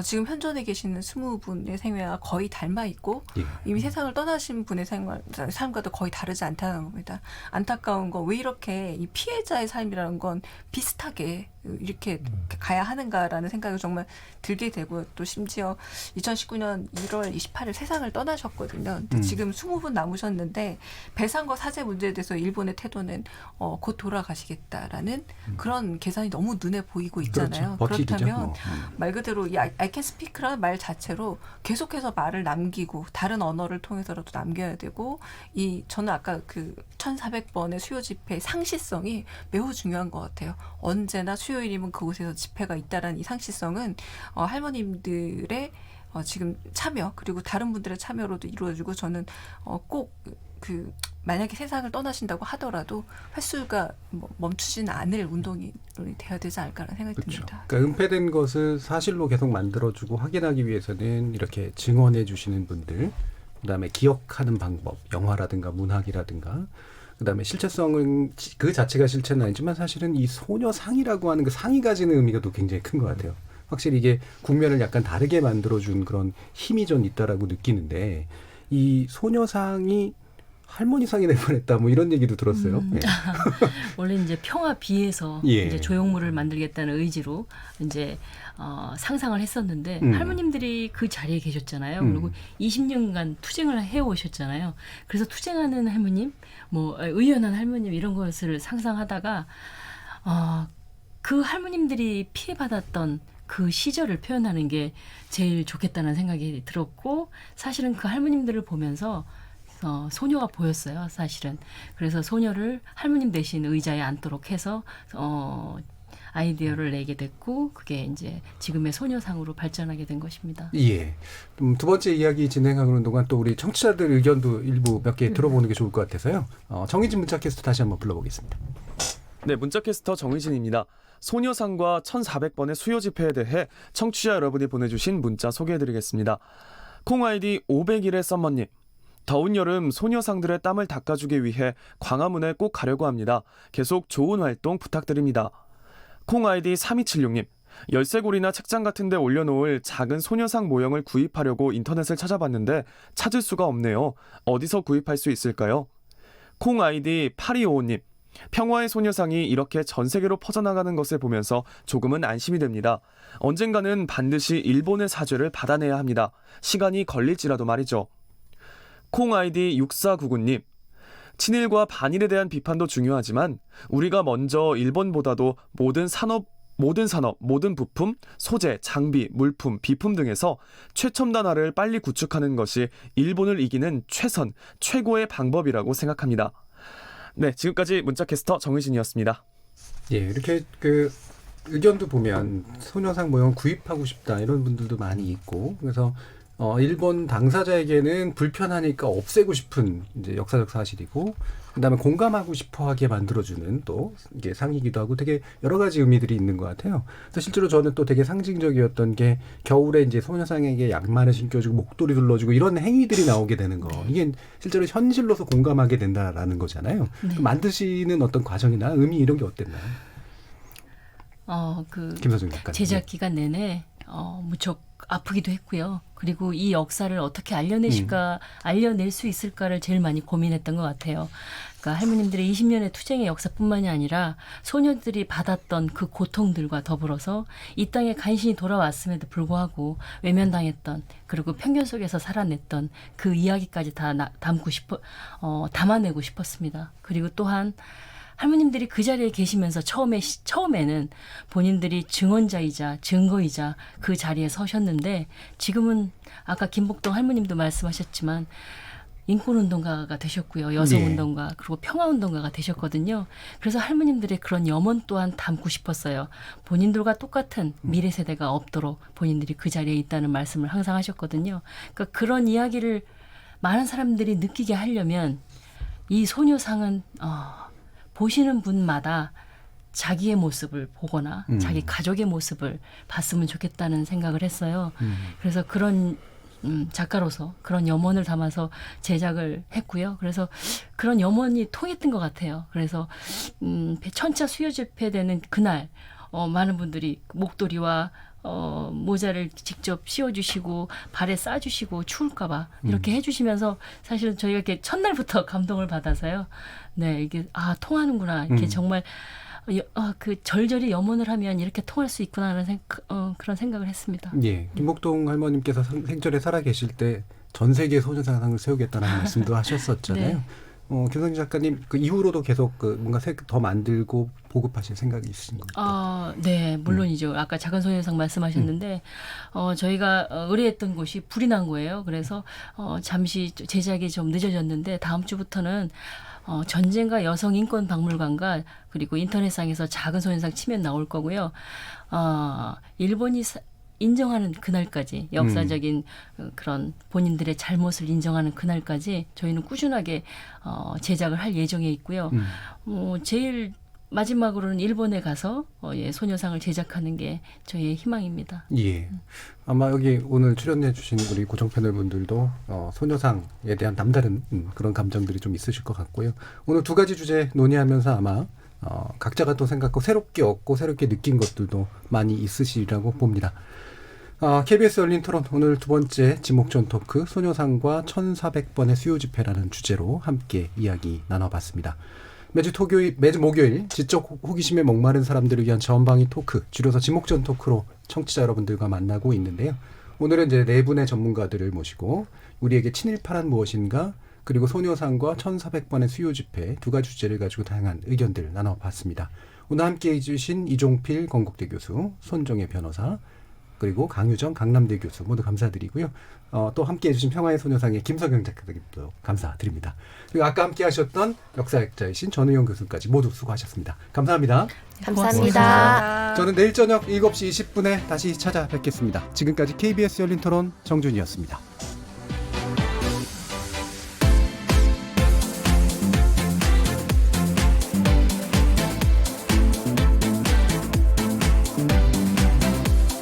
지금 현존에 계시는 20분의 생애와 거의 닮아 있고 이미 세상을 떠나신 분의 삶과도 거의 다르지 않다는 겁니다. 안타까운 건 왜 이렇게 이 피해자의 삶이라는 건 비슷하게 이렇게 가야 하는가라는 생각이 정말 들게 되고 또 심지어 2019년 1월 28일 세상을 떠나셨거든요. 근데 지금 20분 남으셨는데 배상과 사죄 문제에 대해서 일본의 태도는 곧 돌아가시겠다라는 그런 계산이 너무 눈에 보이고 있잖아요. 그렇죠. 그렇다면 말 그대로 이 I can speak라는 말 자체로 계속해서 말을 남기고 다른 언어를 통해서라도 남겨야 되고 저는 아까 그 1400번의 수요 집회의 상시성이 매우 중요한 것 같아요. 언제나 수요일이면 그곳에서 집회가 있다라는 이 상시성은 할머님들의 지금 참여 그리고 다른 분들의 참여로도 이루어지고 저는 꼭 만약에 세상을 떠나신다고 하더라도 횟수가 멈추지는 않을 운동이 돼야 되지 않을까라는 생각이 듭니다. 그러니까 은폐된 것을 사실로 계속 만들어주고 확인하기 위해서는 이렇게 증언해 주시는 분들, 그다음에 기억하는 방법, 영화라든가 문학이라든가 그다음에 실체성은 그 자체가 실체는 아니지만 사실은 이 소녀상이라고 하는 그 상이 가지는 의미가 또 굉장히 큰 것 같아요. 확실히 이게 국면을 약간 다르게 만들어준 그런 힘이 좀 있다라고 느끼는데 이 소녀상이 할머니상이 낼 뻔했다 뭐 이런 얘기도 들었어요. 예. 원래 이제 평화비에서 예. 이제 조형물을 만들겠다는 의지로 이제 상상을 했었는데 할머님들이 그 자리에 계셨잖아요. 그리고 20년간 투쟁을 해오셨잖아요. 그래서 투쟁하는 할머님, 뭐 의연한 할머님 이런 것을 상상하다가 그 할머님들이 피해받았던 그 시절을 표현하는 게 제일 좋겠다는 생각이 들었고 사실은 그 할머님들을 보면서 소녀가 보였어요, 사실은. 그래서 소녀를 할머님 대신 의자에 앉도록 해서 아이디어를 내게 됐고 그게 이제 지금의 소녀상으로 발전하게 된 것입니다. 예. 두 번째 이야기 진행하는 동안 또 우리 청취자들 의견도 일부 몇 개 들어보는 게 좋을 것 같아서요. 정의진 문자캐스터 다시 한번 불러보겠습니다. 네, 문자캐스터 정의진입니다. 소녀상과 1400번의 수요 집회에 대해 청취자 여러분이 보내주신 문자 소개해드리겠습니다. 콩 아이디 500일의 썸머님. 더운 여름 소녀상들의 땀을 닦아주기 위해 광화문에 꼭 가려고 합니다. 계속 좋은 활동 부탁드립니다. 콩 아이디 3276님. 열쇠고리나 책장 같은 데 올려놓을 작은 소녀상 모형을 구입하려고 인터넷을 찾아봤는데 찾을 수가 없네요. 어디서 구입할 수 있을까요? 콩 아이디 8255님. 평화의 소녀상이 이렇게 전 세계로 퍼져나가는 것을 보면서 조금은 안심이 됩니다. 언젠가는 반드시 일본의 사죄를 받아내야 합니다. 시간이 걸릴지라도 말이죠. 콩 아이디 6499님. 친일과 반일에 대한 비판도 중요하지만 우리가 먼저 일본보다도 모든 산업, 모든 부품, 소재, 장비, 물품, 비품 등에서 최첨단화를 빨리 구축하는 것이 일본을 이기는 최고의 방법이라고 생각합니다. 네, 지금까지 문자캐스터 정의진이었습니다. 예, 이렇게 그 의견도 보면 소녀상 모형 구입하고 싶다 이런 분들도 많이 있고 그래서 일본 당사자에게는 불편하니까 없애고 싶은 이제 역사적 사실이고 그다음에 공감하고 싶어하게 만들어주는 또 이게 상이기도 하고 되게 여러 가지 의미들이 있는 것 같아요. 그래서 실제로 저는 또 되게 상징적이었던 게 겨울에 이제 소녀상에게 양말을 신겨주고 목도리 둘러주고 이런 행위들이 나오게 되는 거. 이게 실제로 현실로서 공감하게 된다라는 거잖아요. 네. 만드시는 어떤 과정이나 의미 이런 게 어땠나요? 김서정 작가님. 제작 기간 내내 무척 아프기도 했고요. 그리고 이 역사를 어떻게 알려낼 수 있을까를 제일 많이 고민했던 것 같아요. 그러니까 할머님들의 20년의 투쟁의 역사뿐만이 아니라 소녀들이 받았던 그 고통들과 더불어서 이 땅에 간신히 돌아왔음에도 불구하고 외면당했던 그리고 편견 속에서 살아냈던 그 이야기까지 다 담아내고 싶었습니다. 그리고 또한 할머님들이 그 자리에 계시면서 처음에는 본인들이 증언자이자 증거이자 그 자리에 서셨는데 지금은 아까 김복동 할머님도 말씀하셨지만 인권운동가가 되셨고요. 여성운동가 그리고 평화운동가가 되셨거든요. 그래서 할머님들의 그런 염원 또한 담고 싶었어요. 본인들과 똑같은 미래 세대가 없도록 본인들이 그 자리에 있다는 말씀을 항상 하셨거든요. 그러니까 그런 이야기를 많은 사람들이 느끼게 하려면 이 소녀상은 보시는 분마다 자기의 모습을 보거나 자기 가족의 모습을 봤으면 좋겠다는 생각을 했어요. 그래서 그런 작가로서 그런 염원을 담아서 제작을 했고요. 그래서 그런 염원이 통했던 것 같아요. 그래서 천차 수요 집회되는 그날 많은 분들이 목도리와 모자를 직접 씌워주시고 발에 싸주시고 추울까봐 이렇게 해주시면서 사실은 저희가 이렇게 첫날부터 감동을 받아서요. 네, 이게 통하는구나. 이렇게 정말 그 절절히 염원을 하면 이렇게 통할 수 있구나라는 그런 생각을 했습니다. 예, 김복동 할머님께서 생전에 살아계실 때 전 세계 소녀상을 세우겠다는 말씀도 하셨었잖아요. 네. 김성진 작가님 그 이후로도 계속 뭔가 더 만들고 보급하실 생각이 있으신 건가요? 네, 물론이죠. 아까 작은 소녀상 말씀하셨는데 저희가 의뢰했던 곳이 불이 난 거예요. 그래서 잠시 제작이 좀 늦어졌는데 다음 주부터는 전쟁과 여성인권박물관과 그리고 인터넷상에서 작은 소녀상 치면 나올 거고요. 일본이 인정하는 그날까지 역사적인 그런 본인들의 잘못을 인정하는 그날까지 저희는 꾸준하게 제작을 할 예정에 있고요. 제일 마지막으로는 일본에 가서 소녀상을 제작하는 게 저희의 희망입니다. 예. 아마 여기 오늘 출연해 주신 우리 고정 패널 분들도 소녀상에 대한 남다른 그런 감정들이 좀 있으실 것 같고요. 오늘 두 가지 주제 논의하면서 아마 각자가 또 생각하고 새롭게 얻고 새롭게 느낀 것들도 많이 있으시리라고 봅니다. KBS 열린 토론 오늘 두 번째 지목전 토크 소녀상과 1400번의 수요 집회라는 주제로 함께 이야기 나눠봤습니다. 매주 목요일 지적 호기심에 목마른 사람들을 위한 전방위 토크, 줄여서 지목전 토크로 청취자 여러분들과 만나고 있는데요. 오늘은 이제 네 분의 전문가들을 모시고 우리에게 친일파란 무엇인가, 그리고 소녀상과 1400번의 수요 집회 두 가지 주제를 가지고 다양한 의견들 나눠봤습니다. 오늘 함께 해주신 이종필 건국대 교수, 손정혜 변호사, 그리고 강유정 강남대 교수 모두 감사드리고요. 또 함께 해주신 평화의 소녀상의 김석영 작가님도 감사드립니다. 그리고 아까 함께 하셨던 역사학자이신 전우영 교수까지 모두 수고하셨습니다. 감사합니다. 감사합니다. 저는 내일 저녁 7시 20분에 다시 찾아뵙겠습니다. 지금까지 KBS 열린 토론 정준이었습니다.